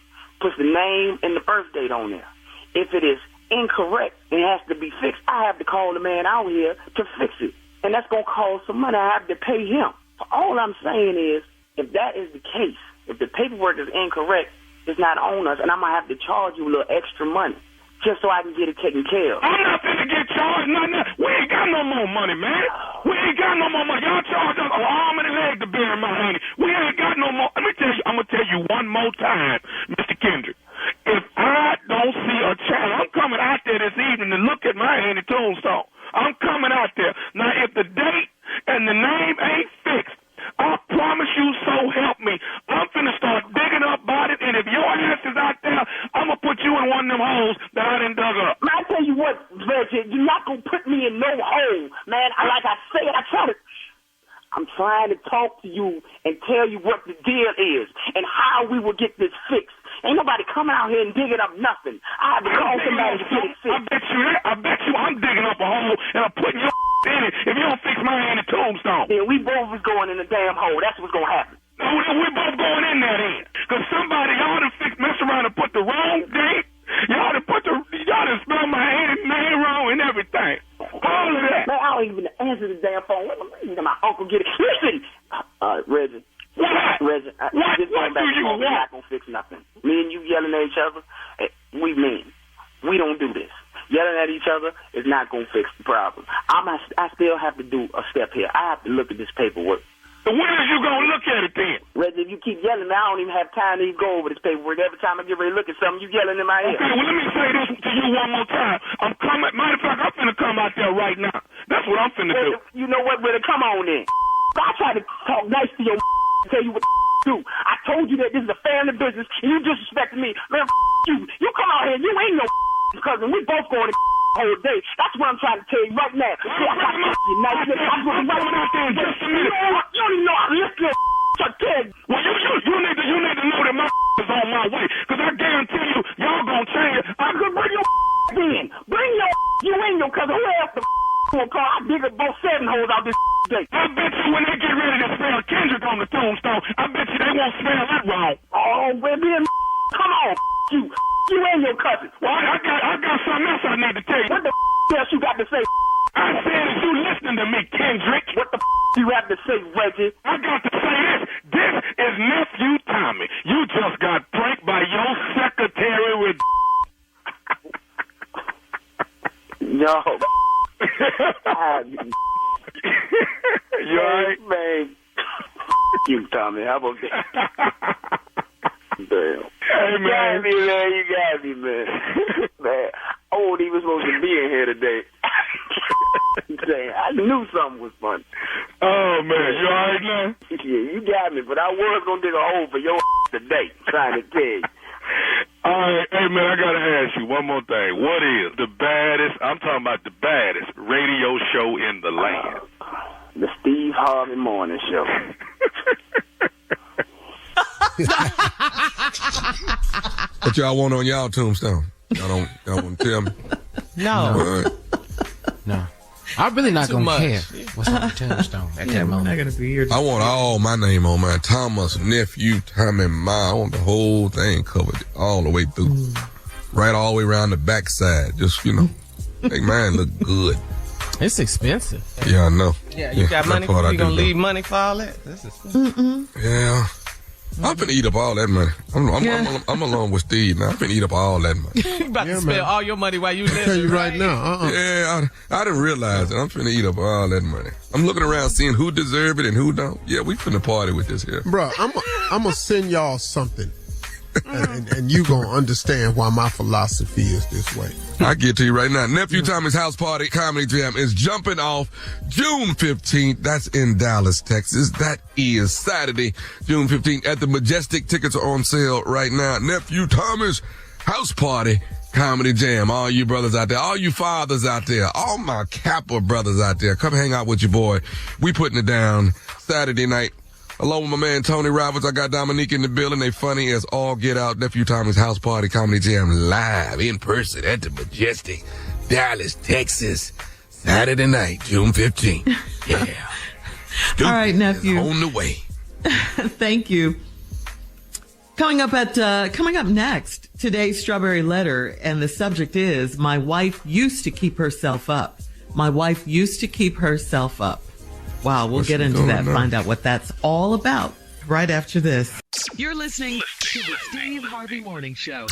puts the name and the birth date on there. If it is incorrect and has to be fixed, I have to call the man out here to fix it. And that's going to cost some money. I have to pay him. So all I'm saying is, if that is the case, if the paperwork is incorrect, it's not on us, and I'm going to have to charge you a little extra money just so I can get it taken care of. I'm not going to get charged nothing. We ain't got no more money, man. We ain't got no more money. Y'all charge us an arm and a leg to bury my auntie. We ain't got no more. Let me tell you, I'm going to tell you one more time, Mr. Kendrick. If I don't see a child, I'm coming out there this evening to look at my auntie tombstone. I'm coming out there. Now, if the date and the name ain't fixed, I promise you, so help me, I'm finna start digging up bodies, and if your ass is out there, I'm gonna put you in one of them holes that I done dug up. Man, I tell you what, Reggie, you're not gonna put me in no hole, man. Like I said, I'm trying to talk to you and tell you what the deal is and how we will get this fixed. Ain't nobody coming coming out here and digging up nothing. I had to call somebody to get it fixed. I bet you I'm digging up a hole and I'm putting your in it if you don't fix my hand in tombstone. Then we both was going in the damn hole. That's what's going to happen. No, we're both going in there then. Because somebody, y'all done mess around and put the wrong date. Y'all done spelled my name wrong and everything. All of that. Man, I don't even answer the damn phone. Let my uncle get it. Listen, Reggie. Reggie, what do you want? We're not going to fix nothing. Me and you yelling at each other, we mean. We don't do this. Yelling at each other is not going to fix the problem. I still have to do a step here. I have to look at this paperwork. So when are you going to look at it then? Reggie, if you keep yelling, I don't even have time to even go over this paperwork. Every time I get ready to look at something, you yelling in my ear. Okay, well, let me say this to you one more time. Matter of fact, I'm finna come out there right now. That's what I'm finna do. You know what, Reggie? Come on then. I try to talk nice to your tell you what to do. I told you that this is a family business, and you disrespected me. Man, you. You come out here, you ain't no cousin. We both going to whole day. That's what I'm trying to tell you right now. See, I got you nice. I'm going right out there in just a minute. You don't even know how to listen to kid. Well, you need to know that my is on my way, because I guarantee you, y'all gonna change it. I'm gonna bring your in. Bring your you ain't no cousin. Who else the gonna call? I dig up both 7 holes out this day. I bet you when they get ready to spell Kendrick on the tombstone, I bet you they won't spell that wrong. Oh, baby, come on, you. You and your cousin. Well, I got something else I need to tell you. What the else you got to say? I said, is you listening to me, Kendrick? What the you have to say, Reggie? I got to say this. This is Nephew Tommy. You just got pranked by your secretary with... No. You alright? Man. You, Tommy. How about that? Damn. Hey, man. You got me, man. Man, I wasn't even supposed to be in here today. Damn, I knew something was funny. Oh, man. You all right now? Yeah, you got me, but I was going to dig a hole for your today, trying to tell you. All right. Hey, man, I got to ask you one more thing. What is the baddest, I'm talking about the baddest radio show in the land? The Steve Harvey Morning Show. What y'all want on y'all tombstone? Y'all want to tell me? No. No. I'm really not going to care Yeah. what's on the tombstone at that We're moment. not going to be here. I want all my name on mine. Thomas, nephew, Tommy, Ma. I want the whole thing covered all the way through. Right all the way around the backside. Just, make mine look good. It's expensive. Yeah, I know. Yeah, you got money? You gonna leave money for all that? This is Yeah. I'm finna eat up all that money. I'm along with Steve now. I'm finna eat up all that money. you about to spend all your money while you live. Tell you right now. Yeah, I didn't realize it. I'm finna eat up all that money. I'm looking around seeing who deserve it and who don't. Yeah, we finna party with this here. Bro, I'm gonna send y'all something. and you gonna understand why my philosophy is this way. I get to you right now. Nephew Tommy's House Party Comedy Jam is jumping off June 15th. That's in Dallas, Texas. That is Saturday, June 15th at the Majestic. Tickets are on sale right now. Nephew Tommy's House Party Comedy Jam. All you brothers out there, all you fathers out there, all my Kappa brothers out there, come hang out with your boy. We putting it down Saturday night. Along with my man Tony Roberts, I got Dominique in the building. They funny as all get out. Nephew Tommy's House Party Comedy Jam live in person at the Majestic, Dallas, Texas, Saturday night, June 15th. Yeah. All right, nephew. On the way. Thank you. Coming up next, today's Strawberry Letter, and the subject is, my wife used to keep herself up. My wife used to keep herself up. Wow, we'll get into that, find out what that's all about right after this. You're listening to the Steve Harvey Morning Show.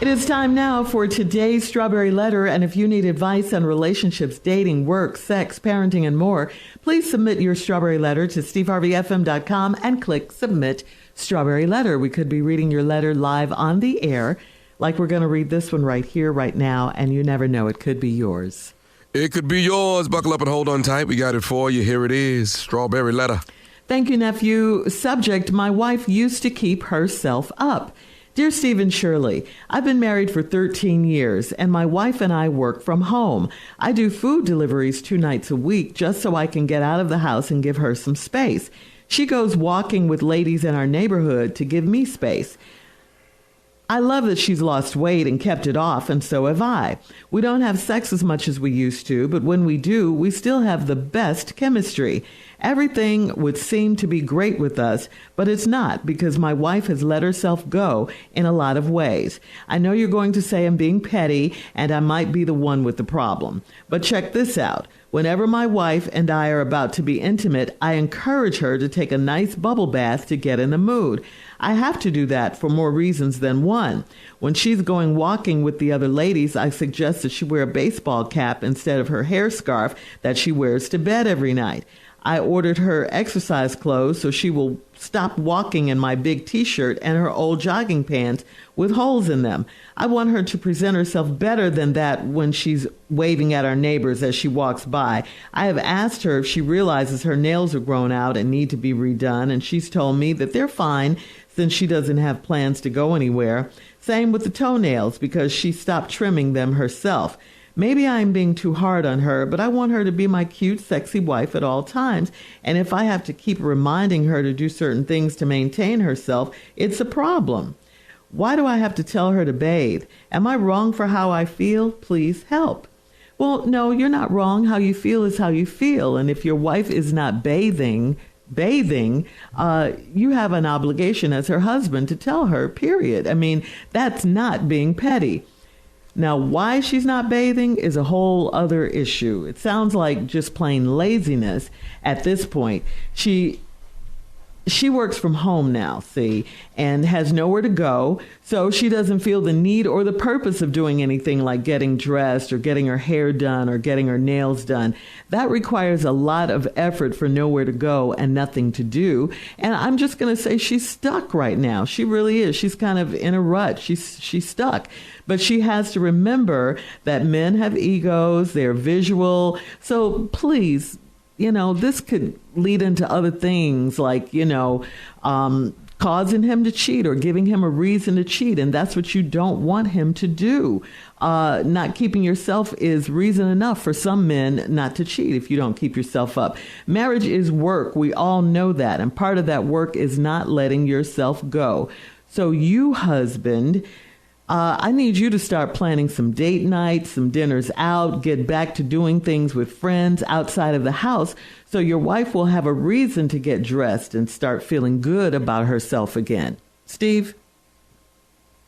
It is time now for today's Strawberry Letter, and if you need advice on relationships, dating, work, sex, parenting, and more, please submit your Strawberry Letter to steveharveyfm.com and click Submit Strawberry Letter. We could be reading your letter live on the air, like we're going to read this one right here, right now, and you never know, it could be yours. It could be yours. Buckle up and hold on tight. We got it for you. Here it is. Strawberry Letter. Thank you, nephew. Subject, my wife used to keep herself up. Dear Steve and Shirley, I've been married for 13 years, and my wife and I work from home. I do food deliveries 2 nights a week just so I can get out of the house and give her some space. She goes walking with ladies in our neighborhood to give me space. I love that she's lost weight and kept it off, and so have I. We don't have sex as much as we used to, but when we do, we still have the best chemistry. Everything would seem to be great with us, but it's not, because my wife has let herself go in a lot of ways. I know you're going to say I'm being petty, and I might be the one with the problem. But check this out. Whenever my wife and I are about to be intimate, I encourage her to take a nice bubble bath to get in the mood. I have to do that for more reasons than one. When she's going walking with the other ladies, I suggest that she wear a baseball cap instead of her hair scarf that she wears to bed every night. I ordered her exercise clothes so she will stop walking in my big T-shirt and her old jogging pants with holes in them. I want her to present herself better than that when she's waving at our neighbors as she walks by. I have asked her if she realizes her nails are grown out and need to be redone, and she's told me that they're fine since she doesn't have plans to go anywhere. Same with the toenails, because she stopped trimming them herself. Maybe I'm being too hard on her, but I want her to be my cute, sexy wife at all times. And if I have to keep reminding her to do certain things to maintain herself, it's a problem. Why do I have to tell her to bathe? Am I wrong for how I feel? Please help. Well, no, you're not wrong. How you feel is how you feel. And if your wife is not bathing, you have an obligation as her husband to tell her, period. I mean, that's not being petty. Now, why she's not bathing is a whole other issue. It sounds like just plain laziness at this point. She works from home now, see, and has nowhere to go, so she doesn't feel the need or the purpose of doing anything like getting dressed or getting her hair done or getting her nails done. That requires a lot of effort for nowhere to go and nothing to do. And I'm just going to say she's stuck right now. She really is. She's kind of in a rut. She's stuck. But she has to remember that men have egos, they're visual. So please, this could lead into other things like, causing him to cheat or giving him a reason to cheat. And that's what you don't want him to do. Not keeping yourself is reason enough for some men not to cheat if you don't keep yourself up. Marriage is work. We all know that. And part of that work is not letting yourself go. So you, husband, I need you to start planning some date nights, some dinners out, get back to doing things with friends outside of the house so your wife will have a reason to get dressed and start feeling good about herself again. Steve?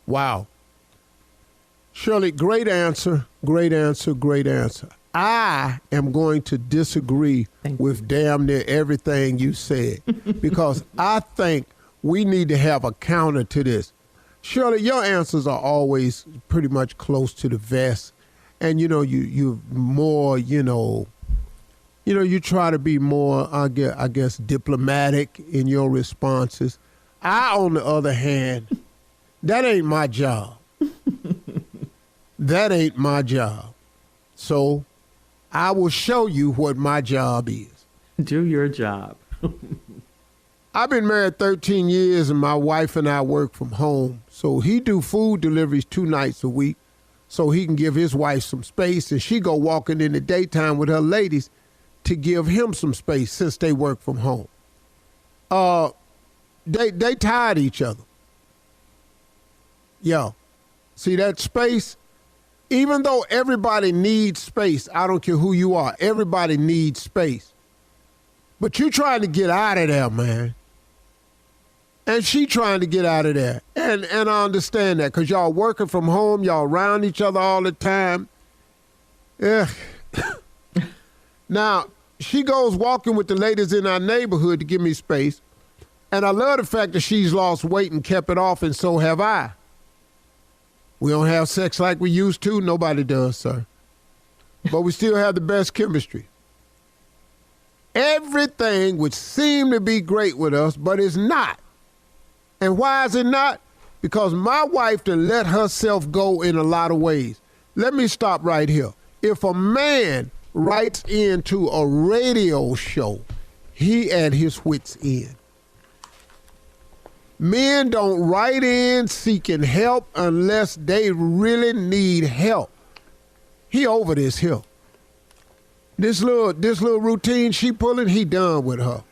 Wow. Shirley, great answer, great answer, great answer. I am going to disagree with damn near everything you said because I think we need to have a counter to this. Shirley, your answers are always pretty much close to the vest. And, you're more, you try to be more, I guess, diplomatic in your responses. On the other hand, that ain't my job. That ain't my job. So I will show you what my job is. Do your job. I've been married 13 years and my wife and I work from home. So he do food deliveries 2 nights a week so he can give his wife some space and she go walking in the daytime with her ladies to give him some space since they work from home. They tired each other. Yeah. See that space? Even though everybody needs space, I don't care who you are, everybody needs space. But you trying to get out of there, man. And she trying to get out of there. And I understand that because y'all working from home, y'all around each other all the time. Yeah. Now, she goes walking with the ladies in our neighborhood to give me space. And I love the fact that she's lost weight and kept it off, and so have I. We don't have sex like we used to. Nobody does, sir. But we still have the best chemistry. Everything would seem to be great with us, but it's not. And why is it not? Because my wife done let herself go in a lot of ways. Let me stop right here. If a man writes into a radio show, he at his wit's end. Men don't write in seeking help unless they really need help. He over this here. This little routine she pulling, he done with her.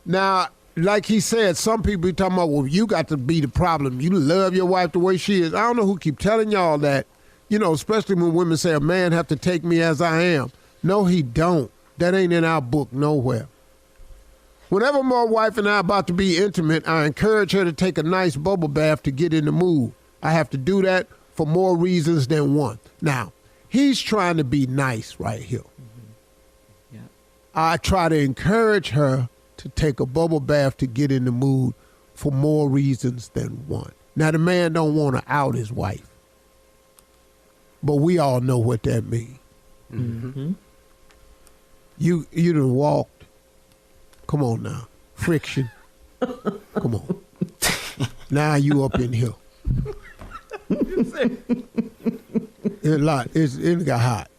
Now, like he said, some people be talking about, well, you got to be the problem. You love your wife the way she is. I don't know who keep telling y'all that, especially when women say a man have to take me as I am. No, he don't. That ain't in our book nowhere. Whenever my wife and I about to be intimate, I encourage her to take a nice bubble bath to get in the mood. I have to do that for more reasons than one. Now, he's trying to be nice right here. Mm-hmm. Yeah. I try to encourage her to take a bubble bath to get in the mood for more reasons than one. Now, the man don't want to out his wife, but we all know what that means. Mm-hmm. You done walked. Come on now. Friction. Come on. Now you up in here. It got hot.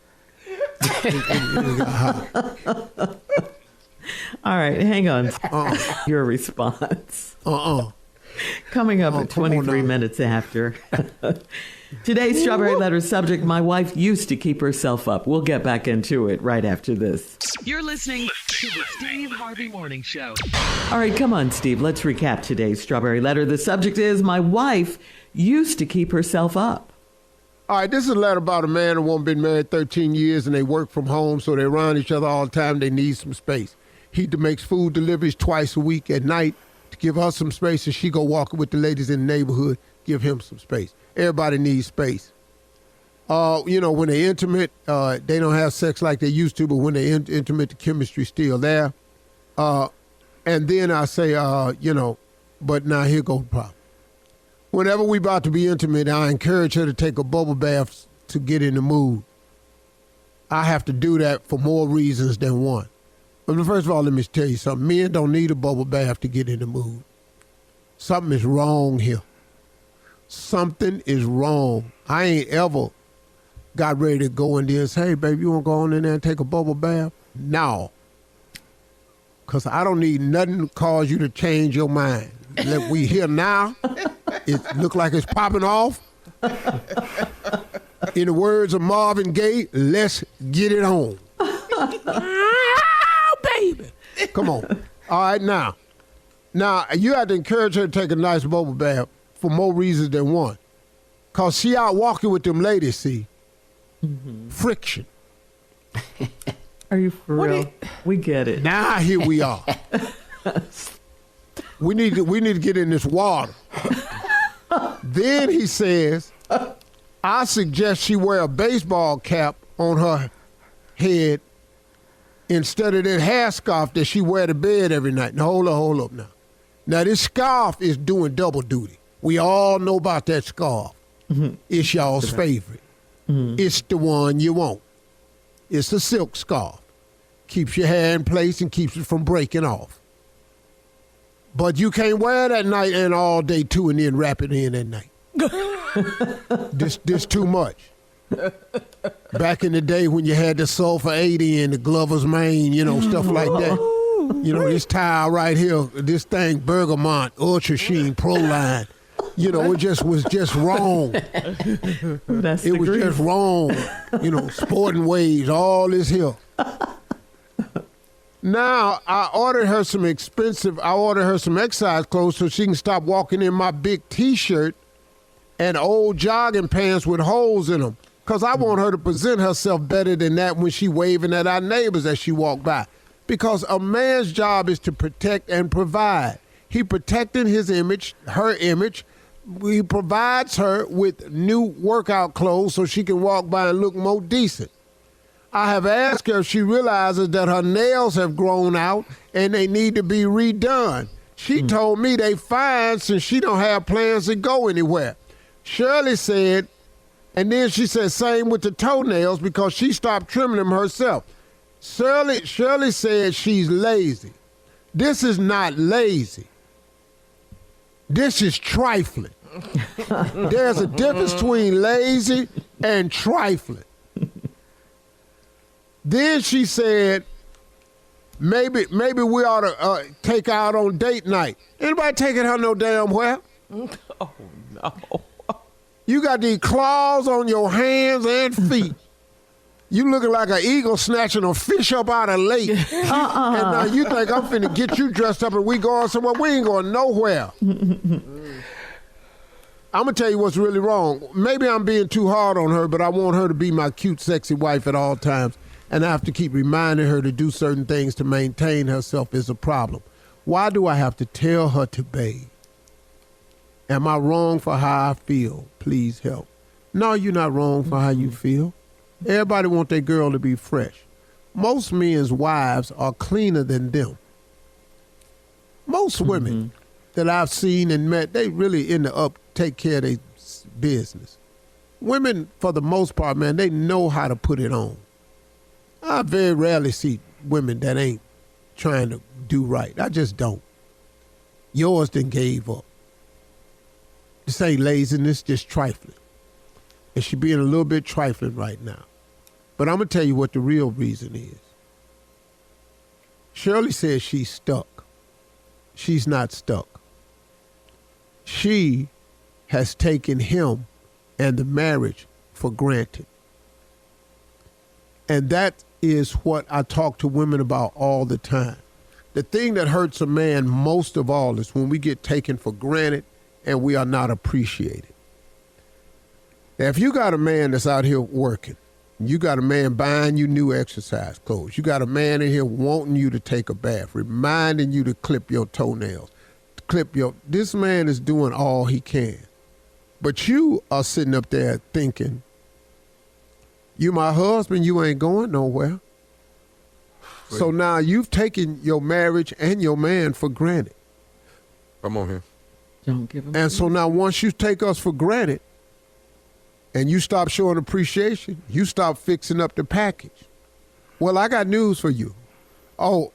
It got hot. All right, hang on. Your response. Coming up at 23 minutes after. Today's Strawberry Letter subject, my wife used to keep herself up. We'll get back into it right after this. You're listening to the Steve Harvey Morning Show. All right, come on, Steve. Let's recap today's Strawberry Letter. The subject is, my wife used to keep herself up. All right, this is a letter about a man and woman been married 13 years and they work from home, so they're around each other all the time. They need some space. He makes food deliveries twice a week at night to give her some space, and she go walking with the ladies in the neighborhood, give him some space. Everybody needs space. When they're intimate, they don't have sex like they used to, but when they're intimate, the chemistry's still there. And then I say, but now here goes the problem. Whenever we about to be intimate, I encourage her to take a bubble bath to get in the mood. I have to do that for more reasons than one. But first of all, let me tell you something. Men don't need a bubble bath to get in the mood. Something is wrong here. Something is wrong. I ain't ever got ready to go in there and say, hey, baby, you want to go on in there and take a bubble bath? No. Because I don't need nothing to cause you to change your mind. Let we here now. It look like it's popping off. In the words of Marvin Gaye, let's get it on. Oh, baby. Come on. All right, now. Now, you have to encourage her to take a nice bubble bath for more reasons than one. Because she out walking with them ladies, see? Mm-hmm. Friction. Are you for real? We get it. Now here we are. We need to get in this water. Then he says, I suggest she wear a baseball cap on her head instead of that hair scarf that she wear to bed every night. Now, hold up now. Now, this scarf is doing double duty. We all know about that scarf. Mm-hmm. It's y'all's favorite. Mm-hmm. It's the one you want. It's a silk scarf. Keeps your hair in place and keeps it from breaking off. But you can't wear that night and all day too and then wrap it in at night. This too much. Back in the day when you had the sulfur 80 and the Glover's Mane, stuff like that. This tile right here, this thing, Bergamot, Ultra Sheen, Proline. It just was just wrong. It was just wrong. Sporting Waves, all this here. Now, I ordered her some exercise clothes so she can stop walking in my big T-shirt and old jogging pants with holes in them. Because I want her to present herself better than that when she waving at our neighbors as she walk by. Because a man's job is to protect and provide. He protecting his image, her image. He provides her with new workout clothes so she can walk by and look more decent. I have asked her if she realizes that her nails have grown out and they need to be redone. She told me they fine since she don't have plans to go anywhere. Shirley said, and then she said same with the toenails because she stopped trimming them herself. Shirley said she's lazy. This is not lazy. This is trifling. There's a difference between lazy and trifling. Then she said, maybe we ought to take her out on date night. Anybody taking her no damn where? Oh, no. You got these claws on your hands and feet. You looking like an eagle snatching a fish up out of a lake. And now you think I'm finna get you dressed up and we going somewhere? We ain't going nowhere. I'm going to tell you what's really wrong. Maybe I'm being too hard on her, but I want her to be my cute, sexy wife at all times. And I have to keep reminding her to do certain things to maintain herself is a problem. Why do I have to tell her to bathe? Am I wrong for how I feel? Please help. No, you're not wrong for how you feel. Everybody want their girl to be fresh. Most men's wives are cleaner than them. Most women that I've seen and met, they really take care of their business. Women, for the most part, man, they know how to put it on. I very rarely see women that ain't trying to do right. I just don't. Yours done gave up. This ain't laziness, just trifling. And she being a little bit trifling right now. But I'm going to tell you what the real reason is. Shirley says she's stuck. She's not stuck. She has taken him and the marriage for granted. And that is what I talk to women about all the time. The thing that hurts a man most of all is when we get taken for granted and we are not appreciated. Now, if you got a man that's out here working, you got a man buying you new exercise clothes, you got a man in here wanting you to take a bath, reminding you to clip your toenails, this man is doing all he can. But you are sitting up there thinking, you my husband, you ain't going nowhere. Wait. So now you've taken your marriage and your man for granted. Come on here. Don't give him. And so now once you take us for granted and you stop showing appreciation, you stop fixing up the package. Well, I got news for you. Oh,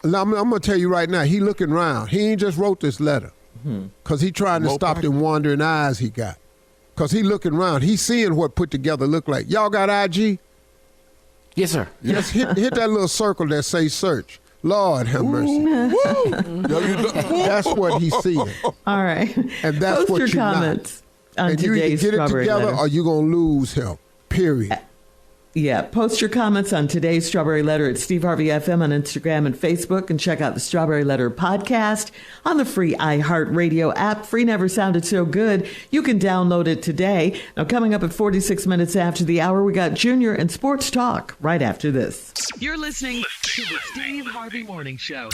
I'm going to tell you right now, he looking around. He ain't just wrote this letter because he trying to stop them wandering eyes he got. Because he looking around. He's seeing what put together look like. Y'all got IG? Yes, sir. Just hit that little circle that say search. Lord have mercy. That's what he's seeing. All right. And that's Post what your you're comments not. on And you either today's get it Strawberry together Letter. or you're going to lose him. Period. Yeah, post your comments on today's Strawberry Letter at Steve Harvey FM on Instagram and Facebook, and check out the Strawberry Letter podcast on the free iHeartRadio app. Free never sounded so good. You can download it today. Now, coming up at 46 minutes after the hour, we got Junior and Sports Talk right after this. You're listening to the Steve Harvey Morning Show.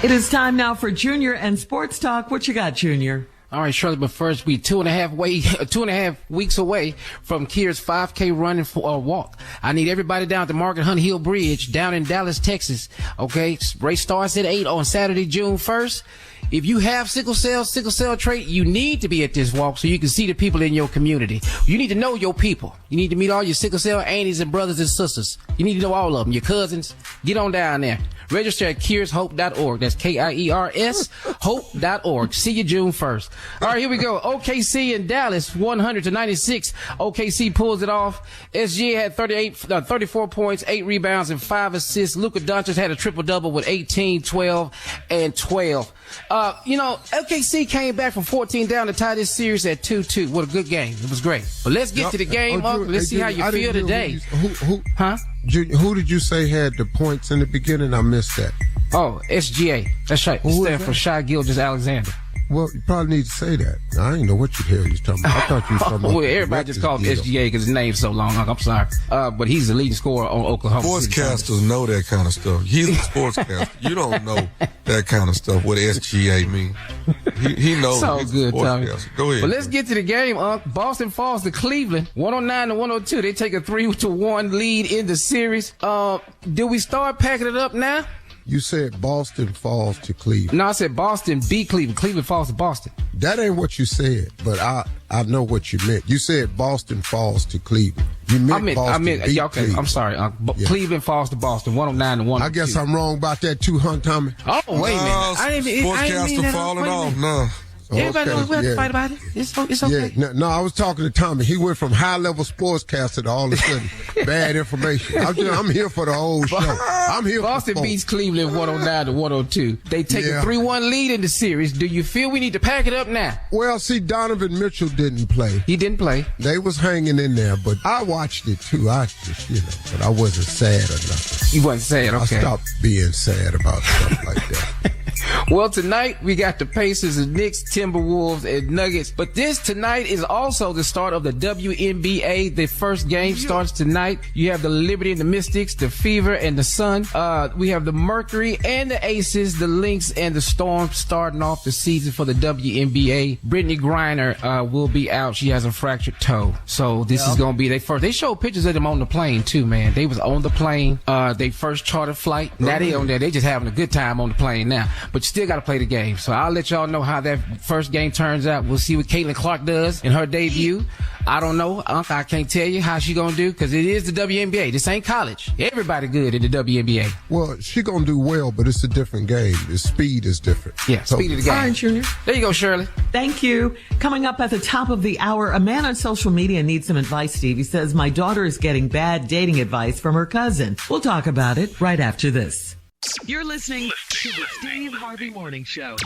It is time now for Junior and Sports Talk. What you got, Junior? All right, Shirley, but first, we 2.5 weeks away from Kier's 5K running for a walk. I need everybody down at the Margaret Hunt Hill Bridge down in Dallas, Texas. Okay, race starts at 8 on Saturday, June 1st. If you have sickle cell trait, you need to be at this walk so you can see the people in your community. You need to know your people. You need to meet all your sickle cell aunties and brothers and sisters. You need to know all of them, your cousins. Get on down there. Register at KiersHope.org. That's KIERS, hope.org. See you June 1st. All right, here we go. OKC in Dallas, 100-96. OKC pulls it off. SGA had 34 points, 8 rebounds, and 5 assists. Luka Doncic had a triple-double with 18, 12, and 12. OKC came back from 14 down to tie this series at 2-2. What a good game. It was great. But let's get to the game, Let's see how you feel today. Who did you say had the points in the beginning? I missed that. Oh, SGA. That's right. It stands for Shai Gilgeous-Alexander. Well, you probably need to say that. I didn't know what you was talking about. I thought you was talking about. Well, everybody just calls him SGA because his name's so long. I'm sorry. But he's the leading scorer on Oklahoma. Sportscasters know that kind of stuff. He's a sportscaster. You don't know that kind of stuff, what SGA means. He knows. So good, Tommy. Go ahead. But let's get to the game, Boston falls to Cleveland, 109-102. They take a 3-1 lead in the series. Do we start packing it up now? You said Boston falls to Cleveland. No, I said Boston beat Cleveland. Cleveland falls to Boston. That ain't what you said, but I know what you meant. You said Boston falls to Cleveland. You meant Boston beat Cleveland. I'm sorry. Cleveland falls to Boston, 109-102. I guess I'm wrong about that too, huh, Tommy? Oh, wait a minute. Sportscaster falling off. No. Everybody knows we have to fight about it. It's okay. Yeah, no, I was talking to Tommy. He went from high-level sportscaster to all of a sudden bad information. I'm here for the whole show. I'm here Boston for beats Cleveland 109 to 102. They take a 3-1 lead in the series. Do you feel we need to pack it up now? Well, see, Donovan Mitchell didn't play. He didn't play. They was hanging in there, but I watched it too. I just, but I wasn't sad or nothing. You wasn't sad, okay. I stopped being sad about stuff like that. Well, tonight we got the Pacers and Knicks, Timberwolves and Nuggets. But this tonight is also the start of the WNBA. The first game starts tonight. You have the Liberty and the Mystics, the Fever and the Sun. We have the Mercury and the Aces, the Lynx and the Storm starting off the season for the WNBA. Brittany Griner will be out. She has a fractured toe. So this is going to be their first. They showed pictures of them on the plane too, man. They was on the plane. They first chartered flight. Now they on there. They just having a good time on the plane now. But you still got to play the game. So I'll let y'all know how that first game turns out. We'll see what Caitlin Clark does in her debut. I don't know. I can't tell you how she going to do because it is the WNBA. This ain't college. Everybody good in the WNBA. Well, she going to do well, but it's a different game. The speed is different. Yeah, speed of the game. All right, Junior. There you go, Shirley. Thank you. Coming up at the top of the hour, a man on social media needs some advice, Steve. He says, my daughter is getting bad dating advice from her cousin. We'll talk about it right after this. You're listening to the Steve Harvey Morning Show.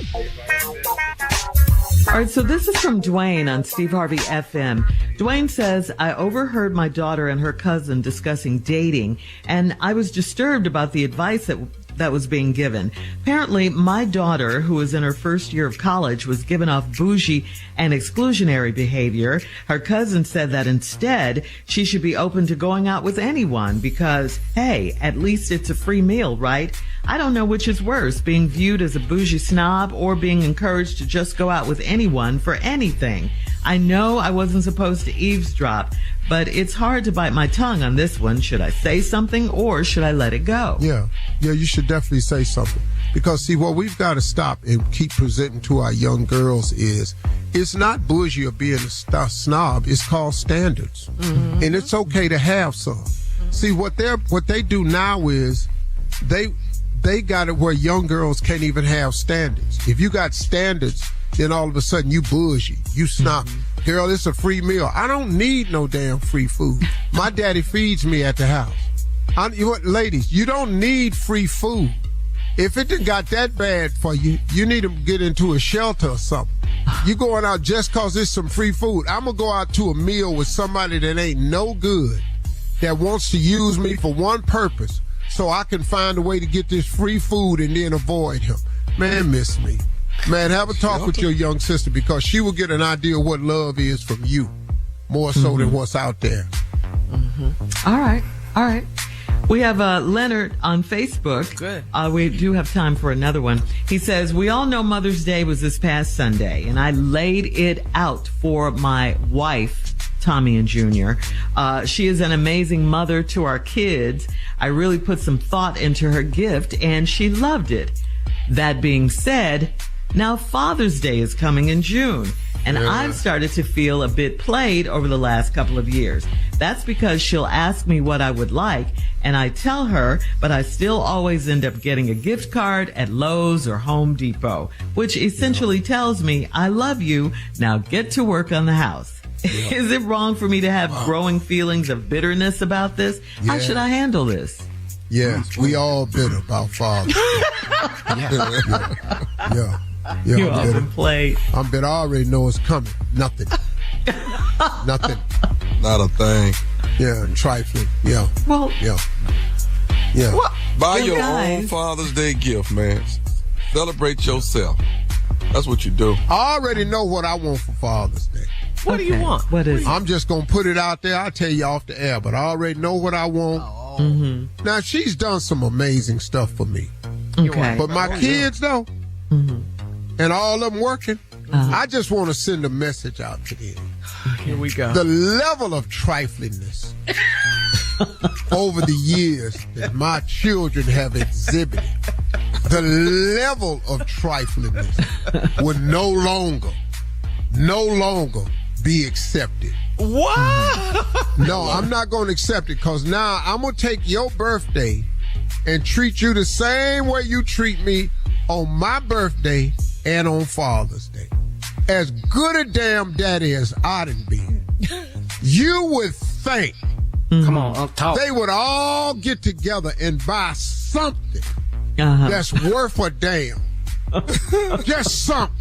All right, so this is from Dwayne on Steve Harvey FM. Dwayne says, I overheard my daughter and her cousin discussing dating, and I was disturbed about the advice that was being given. Apparently, my daughter, who was in her first year of college, was given off bougie and exclusionary behavior. Her cousin said that instead, she should be open to going out with anyone because, hey, at least it's a free meal, right? I don't know which is worse, being viewed as a bougie snob or being encouraged to just go out with anyone for anything. I know I wasn't supposed to eavesdrop, but it's hard to bite my tongue on this one. Should I say something or should I let it go? Yeah, you should definitely say something. Because, see, what we've got to stop and keep presenting to our young girls is it's not bougie or being a snob. It's called standards. Mm-hmm. And it's okay to have some. Mm-hmm. See, what they do now is they got it where young girls can't even have standards. If you got standards, then all of a sudden you bougie, you snob. Mm-hmm. Girl, it's a free meal. I don't need no damn free food. My daddy feeds me at the house. Ladies, you don't need free food. If it done got that bad for you, you need to get into a shelter or something. You going out just cause it's some free food. I'm gonna go out to a meal with somebody that ain't no good, that wants to use me for one purpose, so I can find a way to get this free food and then avoid him. Man, miss me. Man, have a talk with your young sister because she will get an idea of what love is from you, more so than what's out there. Mm-hmm. All right. We have Leonard on Facebook. Good. We do have time for another one. He says, we all know Mother's Day was this past Sunday, and I laid it out for my wife, Tommy and Junior. She is an amazing mother to our kids. I really put some thought into her gift, and she loved it. That being said, now Father's Day is coming in June, and I've started to feel a bit played over the last couple of years. That's because she'll ask me what I would like, and I tell her, but I still always end up getting a gift card at Lowe's or Home Depot, which essentially tells me, I love you, now get to work on the house. Yeah. Is it wrong for me to have growing feelings of bitterness about this? Yeah. How should I handle this? Yeah, we all bitter about fathers. Yeah. You often play. I'm bitter. I already know it's coming. Nothing. Nothing. Not a thing. Yeah, trifling. Yeah. Well. Yeah. Well, buy your own Father's Day gift, man. Celebrate yourself. That's what you do. I already know what I want for Father's Day. What do you want? What is it? I'm just going to put it out there. I'll tell you off the air, but I already know what I want. Oh. Mm-hmm. Now, she's done some amazing stuff for me. Okay. But my kids, though, and all of them working, I just want to send a message out to them. Here we go. The level of triflingness over the years that my children have exhibited, the level of triflingness would no longer be accepted. What? No, I'm not going to accept it because now I'm going to take your birthday and treat you the same way you treat me on my birthday and on Father's Day. as good a damn daddy as I done been, you would think Come on, talk. they would all get together and buy something that's worth a damn. Just something.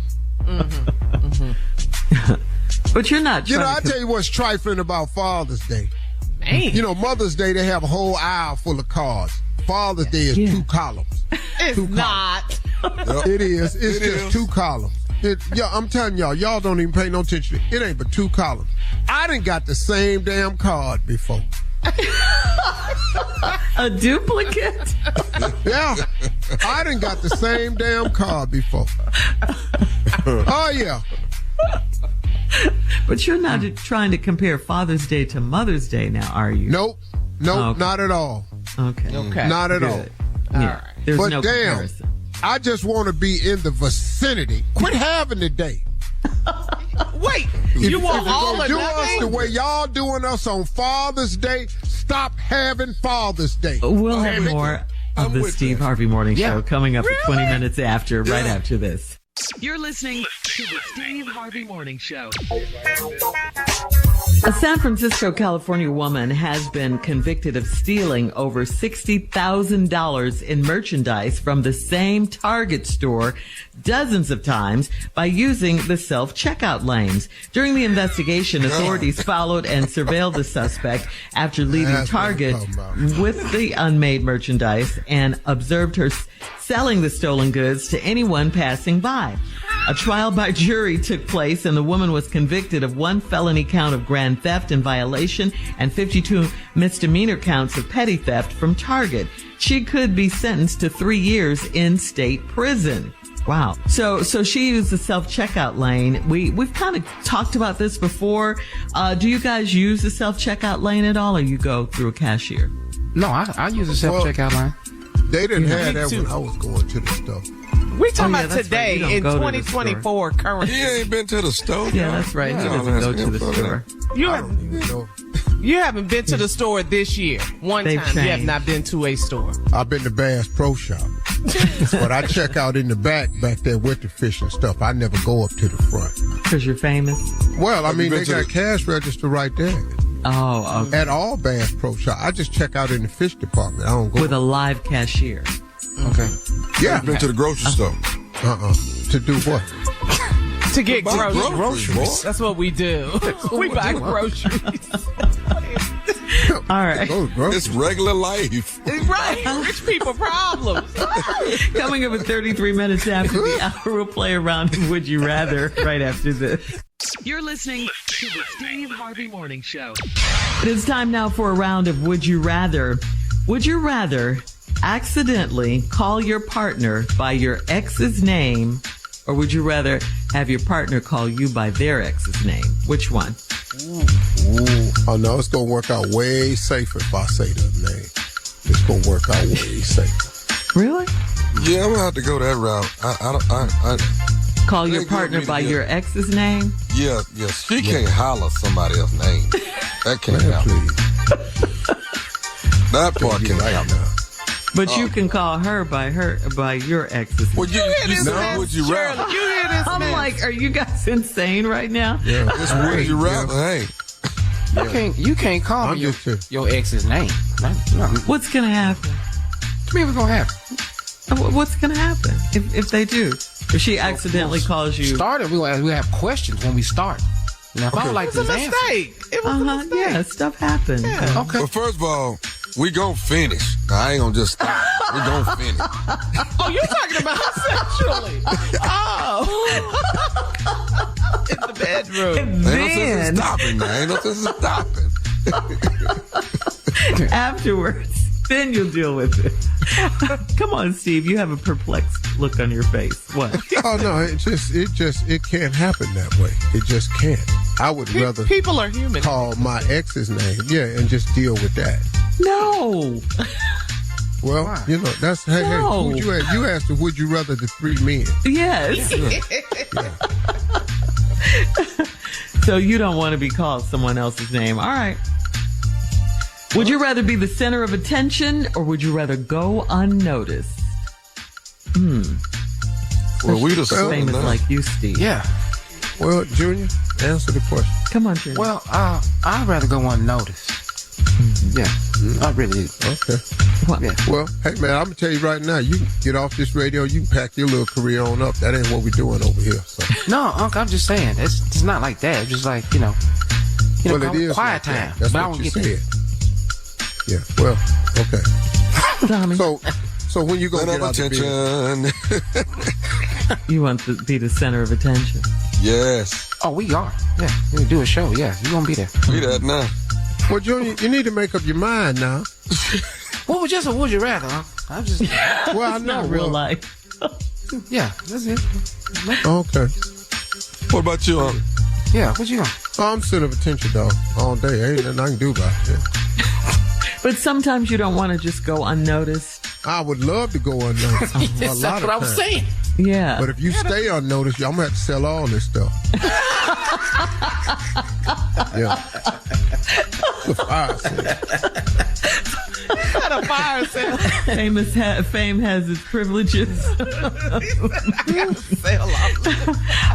But you're not. I tell you what's trifling about Father's Day. Man. You know, Mother's Day, they have a whole aisle full of cards. Father's Day is 2 columns. It's not. It is. It's just 2 columns. I'm telling y'all don't even pay no attention. It ain't but 2 columns. I done got the same damn card before. A duplicate? Yeah. I done got the same damn card before. Oh, yeah. But you're not trying to compare Father's Day to Mother's Day now, are you? Nope, okay. Not at all. Okay. Not at all. Yeah. All right. There's but no damn, comparison. I just want to be in the vicinity. Quit having the day. Wait, you want all of do us the way y'all doing us on Father's Day? Stop having Father's Day. We'll have more of the Steve Harvey Morning Show coming up at 20 minutes after, right after this. You're listening to the Steve Harvey Morning Show. A San Francisco, California woman has been convicted of stealing over $60,000 in merchandise from the same Target store dozens of times by using the self-checkout lanes. During the investigation, authorities followed and surveilled the suspect after leaving Target with the unmade merchandise and observed her selling the stolen goods to anyone passing by. A trial by jury took place, and the woman was convicted of 1 felony count of grand theft in violation and 52 misdemeanor counts of petty theft from Target. She could be sentenced to 3 years in state prison. Wow. So she used the self-checkout lane. We've kind of talked about this before. Do you guys use the self-checkout lane at all, or you go through a cashier? No, I use the self-checkout line. They didn't have that when I was going to the store. We talking about today in 2024 currently. He ain't been to the store. Yeah, that's right. He doesn't go to the store. You haven't been to the store this year. They've time you have not been to a store. I've been to Bass Pro Shop. But I check out in the back there with the fish and stuff. I never go up to the front. Because you're famous? Well, I mean, they got cash register right there. Oh, okay. At all Bass Pro Shop. I just check out in the fish department. I don't go with a live cashier. Okay. Yeah. I've been to the grocery store. To do what? To get groceries. Boy. That's what we do. We buy groceries. All right. It's regular life. Right. Rich people problems. Coming up at 33 minutes after the hour, we'll play a round of Would You Rather right after this. You're listening to the Steve Harvey Morning Show. It is time now for a round of Would You Rather. Would you rather accidentally call your partner by your ex's name, or would you rather have your partner call you by their ex's name? Which one? Ooh. Oh, no, it's going to work out way safer if I say the name. It's going to work out way safer. Really? Yeah, I'm going to have to go that route. I call your partner by your ex's name? Yeah. She can't holler somebody else's name. That can't happen. That part can't happen. But you can call her by your ex's. Well, you know, would you rather? You hear this? I'm like, are you guys insane right now? Yeah, it's would you rather? Hey, You can't call me your ex's name. No. What's gonna happen? What do you mean what's gonna happen? What's gonna happen if they do? If she accidentally calls you? We have questions when we start. Now, if I don't like It was a mistake. It was a mistake. Yeah, stuff happens. Yeah. Okay. Well, first of all, we gonna finish. I ain't gonna just stop. We gonna finish. Oh, you're talking about sexually. Oh. In the bedroom. Ain't no sense in stopping now. Ain't no sense in stopping. Afterwards, then you'll deal with it. Come on, Steve. You have a perplexed look on your face. What? Oh, no, it can't happen that way. It just can't. I would rather people are human. Call my ex's name, and just deal with that. No. Well, Why? you know, that's hey, who'd you ask? You asked the would you rather the 3 men. Yes. So you don't want to be called someone else's name. All right. Would you rather be the center of attention, or would you rather go unnoticed? Well, we the famous like you, Steve. Yeah. Well, Junior, answer the question. Come on, Junior. Well, I'd rather go unnoticed. Yeah, I really do. Okay. What? Yeah. Well, hey, man, I'm going to tell you right now, you can get off this radio, you can pack your little career on up. That ain't what we're doing over here. So. No, Uncle, I'm just saying. It's not like that. It's just like, Well, it is quiet like time. that. That's but I what don't you get said. Yeah, well, okay. Tommy. So when you going to get out the bed? You want to be the center of attention. Yes. Oh, we are. Yeah, we do a show. Yeah, you gonna be there. Be that now. Well, Junior, you need to make up your mind now. What was just a would you rather, huh? I'm just. Well, I know. Not real life. Yeah, that's it. Okay. What about you, Uncle? Yeah, what you going? Oh, I'm center of attention, dog, all day. Ain't nothing I can do about it. But sometimes you don't want to just go unnoticed. I would love to go unnoticed. That's what I was saying. Yeah. But if you stay unnoticed, I'm going to have to sell all this stuff. Yeah. The fire sale. At a fire sale. Fame has its privileges.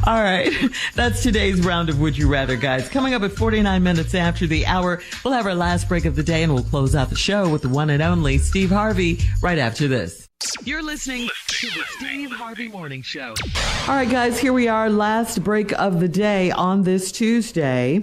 All right. That's today's round of Would You Rather, guys. Coming up at 49 minutes after the hour, we'll have our last break of the day, and we'll close out the show with the one and only Steve Harvey right after this. You're listening to the Steve Harvey Morning Show. All right, guys, here we are, last break of the day on this Tuesday.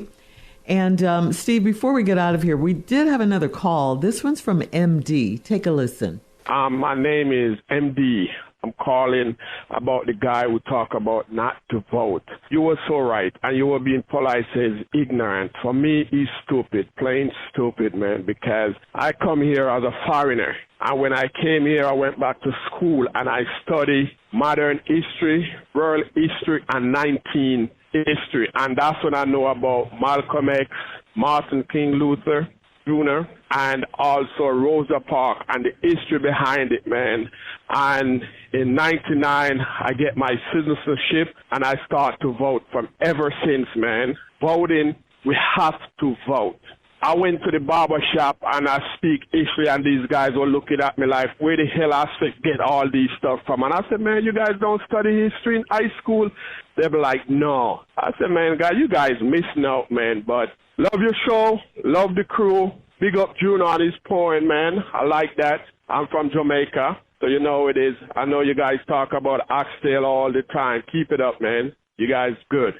And Steve, before we get out of here, we did have another call. This one's from MD. Take a listen. My name is MD. I'm calling about the guy who talk about not to vote. You were so right, and you were being polite, says ignorant. For me, he's stupid, plain stupid, man, because I come here as a foreigner. And when I came here, I went back to school, and I studied modern history, world history, and 19 history. And that's when I know about Malcolm X, Martin King Luther Jr., and also Rosa Parks and the history behind it, man. And in 99, I get my citizenship, and I start to vote from ever since, man. Voting, we have to vote. I went to the barber shop and I speak history, and these guys were looking at me like, where the hell I get all these stuff from? And I said, man, you guys don't study history in high school? They be like, no. I said, man, guys, you guys missing out, man. But love your show, love the crew. Big up June on his point, man. I like that. I'm from Jamaica, so you know it is. I know you guys talk about oxtail all the time. Keep it up, man. You guys good.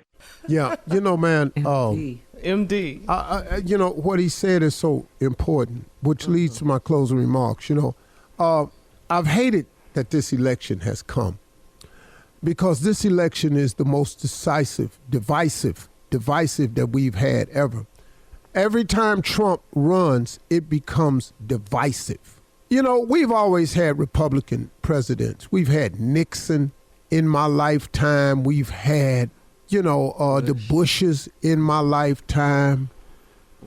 Yeah, you know, man. MD. You know, what he said is so important, which leads to my closing remarks. You know, I've hated that this election has come because this election is the most divisive that we've had ever. Every time Trump runs, it becomes divisive. You know, we've always had Republican presidents. We've had Nixon in my lifetime. We've had, the Bushes in my lifetime.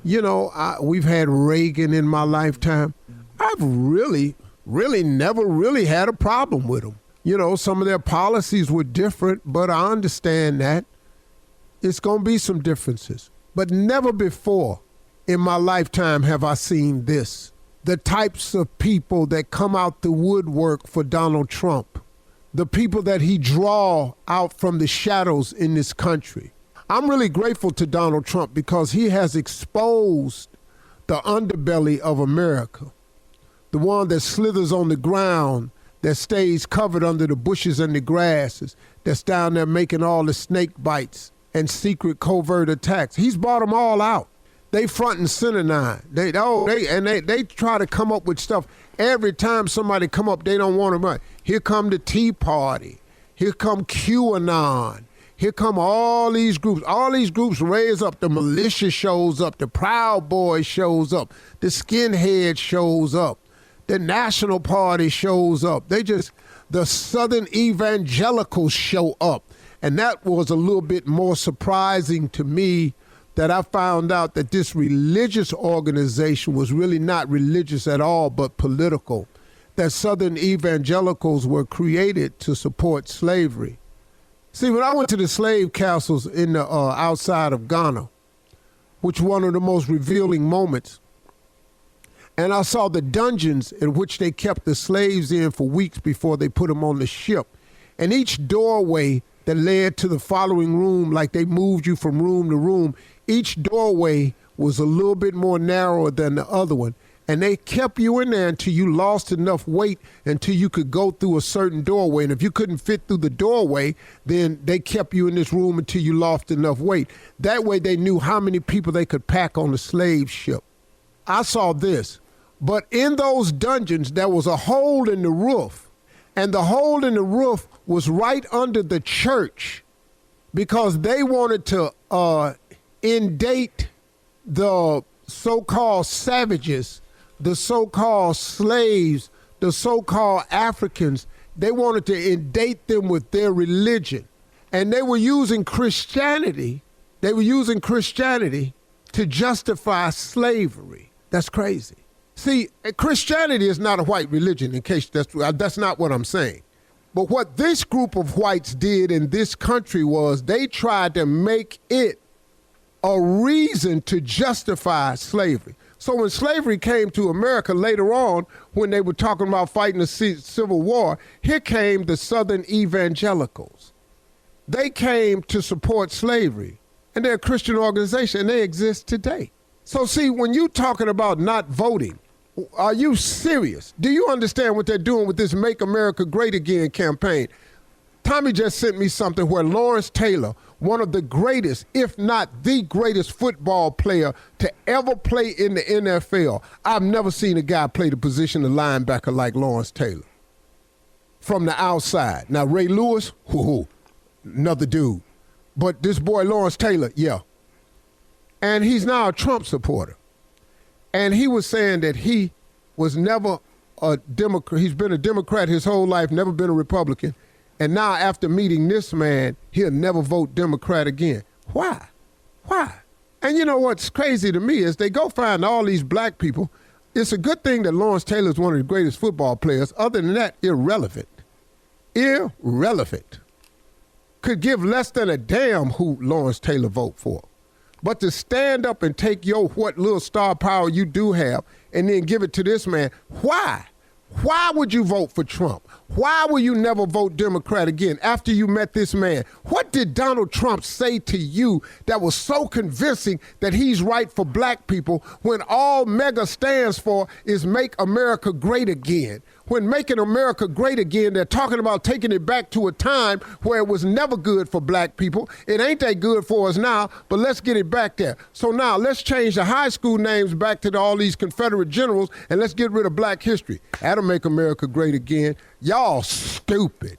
You know, we've had Reagan in my lifetime. I've really never really had a problem with them. You know, some of their policies were different, but I understand that. It's going to be some differences. But never before in my lifetime have I seen this. The types of people that come out the woodwork for Donald Trump. The people that he draw out from the shadows in this country. I'm really grateful to Donald Trump because he has exposed the underbelly of America. The one that slithers on the ground, that stays covered under the bushes and the grasses, that's down there making all the snake bites and secret covert attacks. He's brought them all out. They front and center now. They try to come up with stuff. Every time somebody come up, they don't want to run. Here come the Tea Party. Here come QAnon. Here come all these groups. All these groups raise up. The militia shows up. The Proud Boys shows up. The Skinhead shows up. The National Party shows up. The Southern Evangelicals show up. And that was a little bit more surprising to me, that I found out that this religious organization was really not religious at all, but political. That Southern Evangelicals were created to support slavery. See, when I went to the slave castles in the outside of Ghana, which was one of the most revealing moments, and I saw the dungeons in which they kept the slaves in for weeks before they put them on the ship, and each doorway that led to the following room, like they moved you from room to room. Each doorway was a little bit more narrower than the other one. And they kept you in there until you lost enough weight until you could go through a certain doorway. And if you couldn't fit through the doorway, then they kept you in this room until you lost enough weight. That way they knew how many people they could pack on the slave ship. I saw this. But in those dungeons, there was a hole in the roof. And the hole in the roof was right under the church because they wanted to indate the so-called savages, the so-called slaves, the so-called Africans. They wanted to indate them with their religion. And they were using Christianity. They were using Christianity to justify slavery. That's crazy. See, Christianity is not a white religion, in case that's not what I'm saying. But what this group of whites did in this country was they tried to make it a reason to justify slavery. So when slavery came to America later on, when they were talking about fighting the Civil War, here came the Southern evangelicals. They came to support slavery, and they're a Christian organization, and they exist today. So see, when you're talking about not voting, are you serious? Do you understand what they're doing with this Make America Great Again campaign? Tommy just sent me something where Lawrence Taylor, one of the greatest, if not the greatest football player to ever play in the NFL. I've never seen a guy play the position of linebacker like Lawrence Taylor. From the outside. Now, Ray Lewis, another dude. But this boy, Lawrence Taylor, yeah. And he's now a Trump supporter. And he was saying that he was never a Democrat. He's been a Democrat his whole life, never been a Republican. And now after meeting this man, he'll never vote Democrat again. Why? Why? And you know what's crazy to me is they go find all these black people. It's a good thing that Lawrence Taylor is one of the greatest football players. Other than that, irrelevant. Irrelevant. Could give less than a damn who Lawrence Taylor vote for. But to stand up and take what little star power you do have and then give it to this man, why? Why would you vote for Trump? Why will you never vote Democrat again after you met this man? What did Donald Trump say to you that was so convincing that he's right for black people when all MEGA stands for is Make America Great Again? When making America great again, they're talking about taking it back to a time where it was never good for black people. It ain't that good for us now, but let's get it back there. So now let's change the high school names back to all these Confederate generals, and let's get rid of black history. That'll make America great again. Y'all stupid.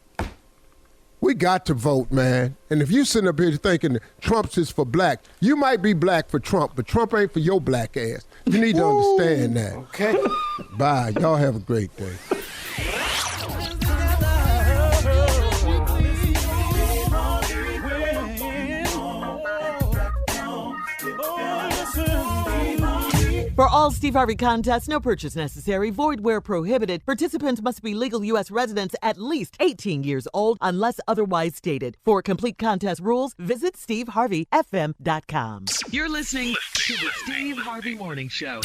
We got to vote, man. And if you sitting up here thinking that Trump's is for black, you might be black for Trump, but Trump ain't for your black ass. You need to understand that. Okay. Bye. Y'all have a great day. For all Steve Harvey contests, no purchase necessary, void where prohibited. Participants must be legal U.S. residents at least 18 years old unless otherwise stated. For complete contest rules, visit SteveHarveyFM.com. You're listening to the Steve Harvey Morning Show.